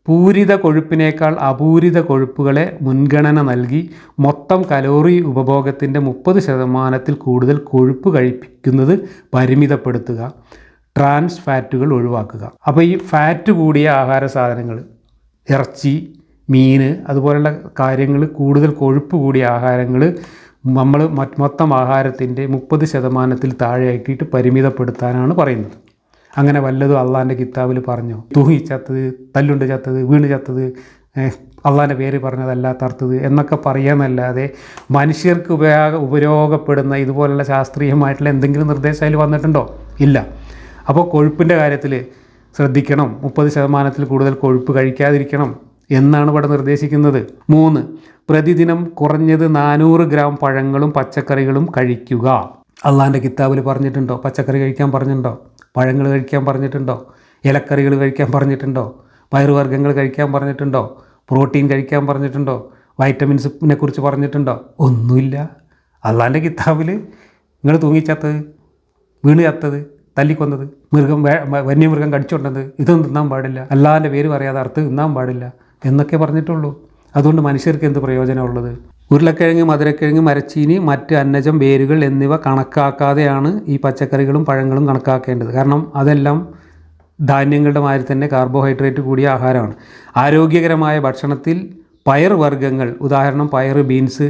പൂരിത കൊഴുപ്പിനേക്കാൾ അപൂരിത കൊഴുപ്പുകളെ മുൻഗണന നൽകി മൊത്തം കലോറി ഉപഭോഗത്തിൻ്റെ 30% കൂടുതൽ കൊഴുപ്പ് കഴിപ്പിക്കുന്നത് പരിമിതപ്പെടുത്തുക. ട്രാൻസ് ഫാറ്റുകൾ ഒഴിവാക്കുക. അപ്പോൾ ഈ ഫാറ്റ് കൂടിയ ആഹാര സാധനങ്ങൾ, ഇറച്ചി, മീൻ അതുപോലുള്ള കാര്യങ്ങൾ, കൂടുതൽ കൊഴുപ്പ് കൂടിയ ആഹാരങ്ങൾ നമ്മൾ മൊത്തം ആഹാരത്തിൻ്റെ 30% താഴെയാക്കിയിട്ട് പരിമിതപ്പെടുത്താനാണ് പറയുന്നത്. അങ്ങനെ വല്ലതും അള്ളാൻ്റെ കിതാബിൽ പറഞ്ഞോ? തൂങ്ങി ചത്തത്, തല്ലുണ്ട് ചത്തത്, വീണ് ചത്തത്, അള്ളാൻ്റെ പേര് പറഞ്ഞതല്ലാത്ത അർത്ഥത് എന്നൊക്കെ പറയാമെന്നല്ലാതെ മനുഷ്യർക്ക് ഉപയോഗപ്പെടുന്ന ഇതുപോലുള്ള ശാസ്ത്രീയമായിട്ടുള്ള എന്തെങ്കിലും നിർദ്ദേശം അതിൽ വന്നിട്ടുണ്ടോ? ഇല്ല. അപ്പോൾ കൊഴുപ്പിൻ്റെ കാര്യത്തിൽ ശ്രദ്ധിക്കണം. 30% കൂടുതൽ കൊഴുപ്പ് കഴിക്കാതിരിക്കണം എന്നാണ് ഇവിടെ നിർദ്ദേശിക്കുന്നത്. 3, പ്രതിദിനം കുറഞ്ഞത് 400 ഗ്രാം പഴങ്ങളും പച്ചക്കറികളും കഴിക്കുക. അള്ളാൻ്റെ കിതാബിൽ പറഞ്ഞിട്ടുണ്ടോ? പച്ചക്കറി കഴിക്കാൻ പറഞ്ഞിട്ടുണ്ടോ? പഴങ്ങൾ കഴിക്കാൻ പറഞ്ഞിട്ടുണ്ടോ? ഇലക്കറികൾ കഴിക്കാൻ പറഞ്ഞിട്ടുണ്ടോ? പയറുവർഗ്ഗങ്ങൾ കഴിക്കാൻ പറഞ്ഞിട്ടുണ്ടോ? പ്രോട്ടീൻ കഴിക്കാൻ പറഞ്ഞിട്ടുണ്ടോ? വൈറ്റമിൻസിനെ കുറിച്ച് പറഞ്ഞിട്ടുണ്ടോ? ഒന്നുമില്ല. അള്ളാൻ്റെ കിതാബിൽ നിങ്ങൾ തൂങ്ങിച്ചത്തത്, വീണ് ചത്തത്, തല്ലിക്കൊന്നത്, വന്യമൃഗം കടിച്ചുകൊണ്ടത്, ഇതൊന്നും തിന്നാൻ പാടില്ല, അള്ളാൻ്റെ പേര് പറയാതെ അർത്ഥം തിന്നാൻ പാടില്ല എന്നൊക്കെ പറഞ്ഞിട്ടുള്ളൂ. അതുകൊണ്ട് മനുഷ്യർക്ക് എന്ത് പ്രയോജനമുള്ളത്? ഉരുളക്കിഴങ്ങ്, മധുരക്കിഴങ്ങ്, മരച്ചീനി, മറ്റ് അന്നജം, വേരുകൾ എന്നിവ കണക്കാക്കാതെയാണ് ഈ പച്ചക്കറികളും പഴങ്ങളും കണക്കാക്കേണ്ടത്. കാരണം അതെല്ലാം ധാന്യങ്ങളുടെ മാതിരി തന്നെ കാർബോഹൈഡ്രേറ്റ് കൂടിയ ആഹാരമാണ്. ആരോഗ്യകരമായ ഭക്ഷണത്തിൽ പയർവർഗ്ഗങ്ങൾ, ഉദാഹരണം പയർ, ബീൻസ്,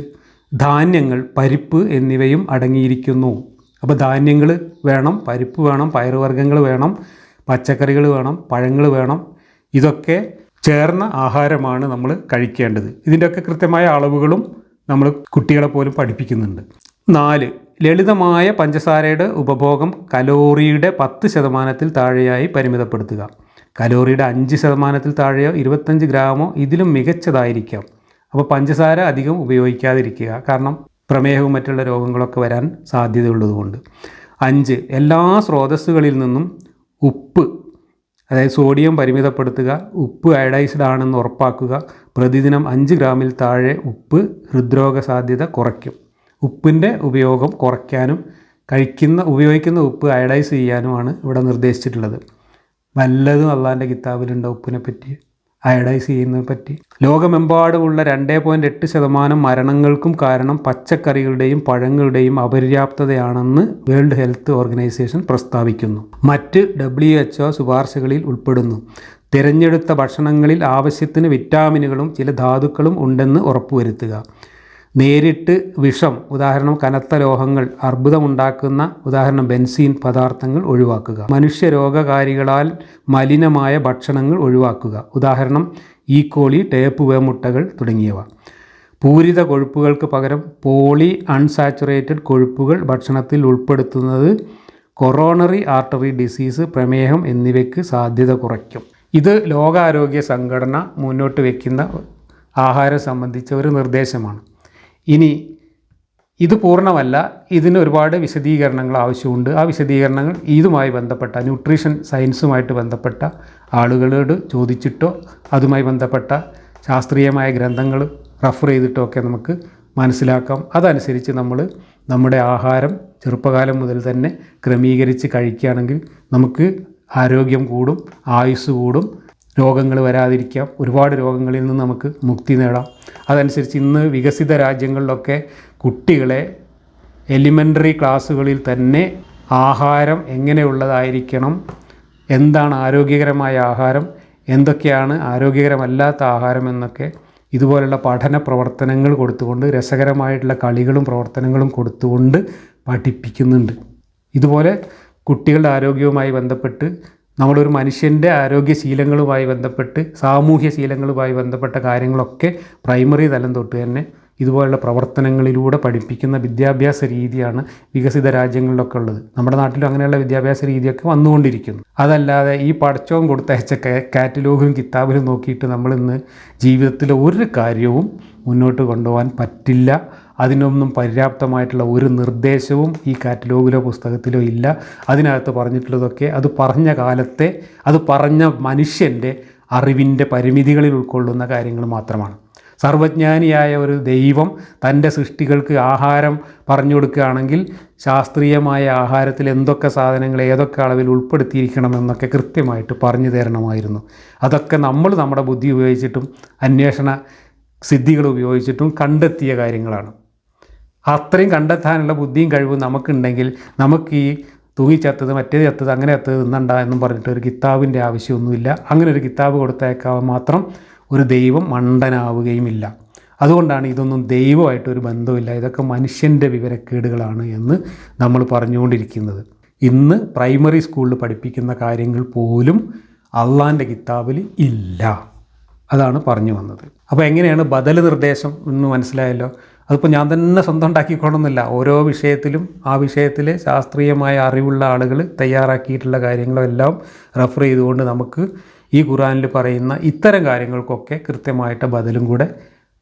ധാന്യങ്ങൾ, പരിപ്പ് എന്നിവയും അടങ്ങിയിരിക്കുന്നു. അപ്പോൾ ധാന്യങ്ങൾ വേണം, പരിപ്പ് വേണം, പയറുവർഗ്ഗങ്ങൾ വേണം, പച്ചക്കറികൾ വേണം, പഴങ്ങൾ വേണം. ഇതൊക്കെ ചേർന്ന ആഹാരമാണ് നമ്മൾ കഴിക്കേണ്ടത്. ഇതിൻ്റെയൊക്കെ കൃത്യമായ അളവുകളും നമ്മൾ കുട്ടികളെ പോലും പഠിപ്പിക്കുന്നുണ്ട്. 4, ലളിതമായ പഞ്ചസാരയുടെ ഉപഭോഗം കലോറിയുടെ 10% താഴെയായി പരിമിതപ്പെടുത്തുക. കലോറിയുടെ 5% താഴെയോ 25 ഗ്രാമോ ഇതിലും മികച്ചതായിരിക്കാം. അപ്പോൾ പഞ്ചസാര അധികം ഉപയോഗിക്കാതിരിക്കുക. കാരണം പ്രമേഹവും മറ്റുള്ള രോഗങ്ങളൊക്കെ വരാൻ സാധ്യതയുള്ളതുകൊണ്ട്. 5, എല്ലാ സ്രോതസ്സുകളിൽ നിന്നും ഉപ്പ്, അതായത് സോഡിയം പരിമിതപ്പെടുത്തുക. ഉപ്പ് അയഡൈസ്ഡ് ആണെന്ന് ഉറപ്പാക്കുക. പ്രതിദിനം 5 ഗ്രാമിൽ താഴെ ഉപ്പ് ഹൃദ്രോഗ സാധ്യത കുറയ്ക്കും. ഉപ്പിൻ്റെ ഉപയോഗം കുറയ്ക്കാനും ഉപയോഗിക്കുന്ന ഉപ്പ് അയഡൈസ് ചെയ്യാനുമാണ് ഇവിടെ നിർദ്ദേശിച്ചിട്ടുള്ളത്. വല്ലതും അള്ളാഹിൻ്റെ കിതാബിലുണ്ട് ഉപ്പിനെ പറ്റി, അയഡൈസ് ചെയ്യുന്നതിനെ പറ്റി? ലോകമെമ്പാടുമുള്ള 2.8% മരണങ്ങൾക്കും കാരണം പച്ചക്കറികളുടെയും പഴങ്ങളുടെയും അപര്യാപ്തതയാണെന്ന് വേൾഡ് ഹെൽത്ത് ഓർഗനൈസേഷൻ പ്രസ്താവിക്കുന്നു. മറ്റ് WHO ശുപാർശകളിൽ ഉൾപ്പെടുന്നു. തിരഞ്ഞെടുത്ത ഭക്ഷണങ്ങളിൽ ആവശ്യത്തിന് വിറ്റാമിനുകളും ചില ധാതുക്കളും ഉണ്ടെന്ന് ഉറപ്പുവരുത്തുക. നേരിട്ട് വിഷം, ഉദാഹരണം കനത്ത ലോഹങ്ങൾ, അർബുദമുണ്ടാക്കുന്ന, ഉദാഹരണം ബെൻസീൻ പദാർത്ഥങ്ങൾ ഒഴിവാക്കുക. മനുഷ്യരോഗകാരികളാൽ മലിനമായ ഭക്ഷണങ്ങൾ ഒഴിവാക്കുക, ഉദാഹരണം ഈക്കോളി, ടേപ്പ് വേമുട്ടകൾ തുടങ്ങിയവ. പൂരിത കൊഴുപ്പുകൾക്ക് പകരം പോളി അൺസാച്ചുറേറ്റഡ് കൊഴുപ്പുകൾ ഭക്ഷണത്തിൽ ഉൾപ്പെടുത്തുന്നത് കൊറോണറി ആർട്ടറി ഡിസീസ്, പ്രമേഹം എന്നിവയ്ക്ക് സാധ്യത കുറയ്ക്കും. ഇത് ലോകാരോഗ്യ സംഘടന മുന്നോട്ട് വയ്ക്കുന്ന ആഹാരം സംബന്ധിച്ച ഒരു നിർദ്ദേശമാണ്. ഇനി ഇത് പൂർണ്ണമല്ല, ഇതിന് ഒരുപാട് വിശദീകരണങ്ങൾ ആവശ്യമുണ്ട്. ആ വിശദീകരണങ്ങൾ ഇതുമായി ബന്ധപ്പെട്ട ന്യൂട്രീഷൻ സയൻസുമായിട്ട് ബന്ധപ്പെട്ട ആളുകളോട് ചോദിച്ചിട്ടോ അതുമായി ബന്ധപ്പെട്ട ശാസ്ത്രീയമായ ഗ്രന്ഥങ്ങൾ റെഫർ ചെയ്തിട്ടോ ഒക്കെ നമുക്ക് മനസ്സിലാക്കാം. അതനുസരിച്ച് നമ്മൾ നമ്മുടെ ആഹാരം ചെറുപ്പകാലം മുതൽ തന്നെ ക്രമീകരിച്ച് കഴിക്കുകയാണെങ്കിൽ നമുക്ക് ആരോഗ്യം കൂടും, ആയുസ് കൂടും, രോഗങ്ങൾ വരാതിരിക്കാം, ഒരുപാട് രോഗങ്ങളിൽ നിന്ന് നമുക്ക് മുക്തി നേടാം. അതനുസരിച്ച് ഇന്ന് വികസിത രാജ്യങ്ങളിലൊക്കെ കുട്ടികളെ എലിമെൻ്ററി ക്ലാസ്സുകളിൽ തന്നെ ആഹാരം എങ്ങനെയുള്ളതായിരിക്കണം, എന്താണ് ആരോഗ്യകരമായ ആഹാരം, എന്തൊക്കെയാണ് ആരോഗ്യകരമല്ലാത്ത ആഹാരം എന്നൊക്കെ ഇതുപോലുള്ള പഠന പ്രവർത്തനങ്ങൾ കൊടുത്തുകൊണ്ട്, രസകരമായിട്ടുള്ള കളികളും പ്രവർത്തനങ്ങളും കൊടുത്തുകൊണ്ട് പഠിപ്പിക്കുന്നുണ്ട്. ഇതുപോലെ കുട്ടികളുടെ ആരോഗ്യവുമായി ബന്ധപ്പെട്ട്, നമ്മളൊരു മനുഷ്യൻ്റെ ആരോഗ്യശീലങ്ങളുമായി ബന്ധപ്പെട്ട്, സാമൂഹ്യ ശീലങ്ങളുമായി ബന്ധപ്പെട്ട കാര്യങ്ങളൊക്കെ പ്രൈമറി തലം തൊട്ട് തന്നെ ഇതുപോലുള്ള പ്രവർത്തനങ്ങളിലൂടെ പഠിപ്പിക്കുന്ന വിദ്യാഭ്യാസ രീതിയാണ് വികസിത രാജ്യങ്ങളിലൊക്കെ ഉള്ളത്. നമ്മുടെ നാട്ടിലും അങ്ങനെയുള്ള വിദ്യാഭ്യാസ രീതിയൊക്കെ വന്നുകൊണ്ടിരിക്കുന്നു. അതല്ലാതെ ഈ പഠിച്ചവും കൊടുത്തയച്ച കാറ്റലോഗും കിതാബിലും നോക്കിയിട്ട് നമ്മളിന്ന് ജീവിതത്തിലെ ഒരു കാര്യവും മുന്നോട്ട് കൊണ്ടുപോകാൻ പറ്റില്ല. അതിനൊന്നും പര്യാപ്തമായിട്ടുള്ള ഒരു നിർദ്ദേശവും ഈ കാറ്റലോഗിലോ പുസ്തകത്തിലോ ഇല്ല. അതിനകത്ത് പറഞ്ഞിട്ടുള്ളതൊക്കെ അത് പറഞ്ഞ കാലത്തെ, അത് പറഞ്ഞ മനുഷ്യൻ്റെ അറിവിൻ്റെ പരിമിതികളിൽ ഉൾക്കൊള്ളുന്ന കാര്യങ്ങൾ മാത്രമാണ്. സർവജ്ഞാനിയായ ഒരു ദൈവം തൻ്റെ സൃഷ്ടികൾക്ക് ആഹാരം പറഞ്ഞു കൊടുക്കുകയാണെങ്കിൽ ശാസ്ത്രീയമായ ആഹാരത്തിൽ എന്തൊക്കെ സാധനങ്ങൾ ഏതൊക്കെ അളവിൽ ഉൾപ്പെടുത്തിയിരിക്കണമെന്നൊക്കെ കൃത്യമായിട്ട് പറഞ്ഞു തരണമായിരുന്നു. അതൊക്കെ നമ്മൾ നമ്മുടെ ബുദ്ധി ഉപയോഗിച്ചിട്ടും അന്വേഷണ സിദ്ധികൾ ഉപയോഗിച്ചിട്ടും കണ്ടെത്തിയ കാര്യങ്ങളാണ്. അത്രയും കണ്ടെത്താനുള്ള ബുദ്ധിയും കഴിവും നമുക്കുണ്ടെങ്കിൽ നമുക്ക് ഈ തൂങ്ങിച്ചത്തത്, മറ്റേത് ചത്തത്, അങ്ങനെ ചത്തത് തിന്നണ്ട എന്നും പറഞ്ഞിട്ട് ഒരു കിതാബിൻ്റെ ആവശ്യമൊന്നുമില്ല. അങ്ങനെ ഒരു കിതാബ് കൊടുത്തേക്കാൻ മാത്രം ഒരു ദൈവം മണ്ടനാവുകയുമില്ല. അതുകൊണ്ടാണ് ഇതൊന്നും ദൈവമായിട്ടൊരു ബന്ധമില്ല, ഇതൊക്കെ മനുഷ്യൻ്റെ വിവരക്കേടുകളാണ് എന്ന് നമ്മൾ പറഞ്ഞുകൊണ്ടിരിക്കുന്നത്. ഇന്ന് പ്രൈമറി സ്കൂളിൽ പഠിപ്പിക്കുന്ന കാര്യങ്ങൾ പോലും അള്ളാൻ്റെ കിതാബിൽ ഇല്ല. അതാണ് പറഞ്ഞു വന്നത്. അപ്പോൾ എങ്ങനെയാണ് ബദൽ നിർദ്ദേശം എന്ന് മനസ്സിലായല്ലോ. അതിപ്പോൾ ഞാൻ തന്നെ സ്വന്തം ഉണ്ടാക്കിക്കൊള്ളുന്നില്ല. ഓരോ വിഷയത്തിലും ആ വിഷയത്തിൽ ശാസ്ത്രീയമായ അറിവുള്ള ആളുകൾ തയ്യാറാക്കിയിട്ടുള്ള കാര്യങ്ങളെല്ലാം റെഫർ ചെയ്തുകൊണ്ട് നമുക്ക് ഈ ഖുർആനിൽ പറയുന്ന ഇത്തരം കാര്യങ്ങൾക്കൊക്കെ കൃത്യമായിട്ട് ബദലും കൂടെ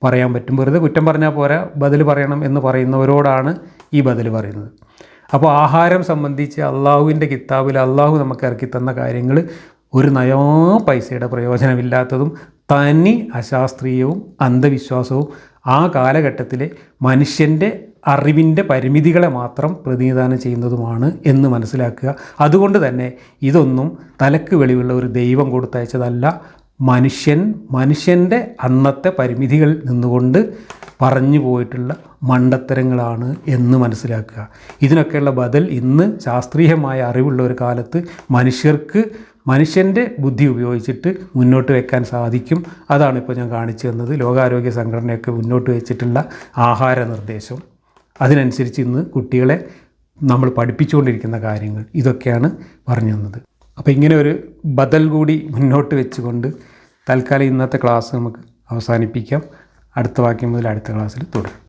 പറയാൻ പറ്റും. വെറുതെ കുറ്റം പറഞ്ഞാൽ പോരാ, ബദൽ പറയണം എന്ന് പറയുന്നവരോടാണ് ഈ ബദൽ പറയുന്നത്. അപ്പോൾ ആഹാരം സംബന്ധിച്ച് അള്ളാഹുവിൻ്റെ കിതാബിൽ അള്ളാഹു നമുക്ക് ഇറക്കി തന്ന കാര്യങ്ങൾ ഒരു നയാ പൈസയുടെ പ്രയോജനമില്ലാത്തതും തനി അശാസ്ത്രീയവും അന്ധവിശ്വാസവും ആ കാലഘട്ടത്തിലെ മനുഷ്യൻ്റെ അറിവിൻ്റെ പരിമിതികളെ മാത്രം പ്രതിനിധാനം ചെയ്യുന്നതുമാണ് എന്ന് മനസ്സിലാക്കുക. അതുകൊണ്ട് തന്നെ ഇതൊന്നും തലക്ക് വെളിവുള്ള ഒരു ദൈവം കൊടുത്തയച്ചതല്ല, മനുഷ്യൻ്റെ അന്നത്തെ പരിമിതികൾ നിന്നുകൊണ്ട് പറഞ്ഞു പോയിട്ടുള്ള മണ്ടത്തരങ്ങളാണ് എന്ന് മനസ്സിലാക്കുക. ഇതിനൊക്കെയുള്ള ബദൽ ഇന്ന് ശാസ്ത്രീയമായ അറിവുള്ള ഒരു കാലത്ത് മനുഷ്യൻ്റെ ബുദ്ധി ഉപയോഗിച്ചിട്ട് മുന്നോട്ട് വെക്കാൻ സാധിക്കും. അതാണ് ഇപ്പോൾ ഞാൻ കാണിച്ചു തന്നത്. ലോകാരോഗ്യ സംഘടനയൊക്കെ മുന്നോട്ട് വെച്ചിട്ടുള്ള ആഹാര നിർദ്ദേശം, അതിനനുസരിച്ച് ഇന്ന് കുട്ടികളെ നമ്മൾ പഠിപ്പിച്ചുകൊണ്ടിരിക്കുന്ന കാര്യങ്ങൾ ഇതൊക്കെയാണ് പറഞ്ഞു തന്നത്. അപ്പോൾ ഇങ്ങനെ ഒരു ബദൽ കൂടി മുന്നോട്ട് വെച്ചുകൊണ്ട് തൽക്കാലം ഇന്നത്തെ ക്ലാസ് നമുക്ക് അവസാനിപ്പിക്കാം. അടുത്ത വാക്യം മുതൽ അടുത്ത ക്ലാസ്സിൽ തുടരും.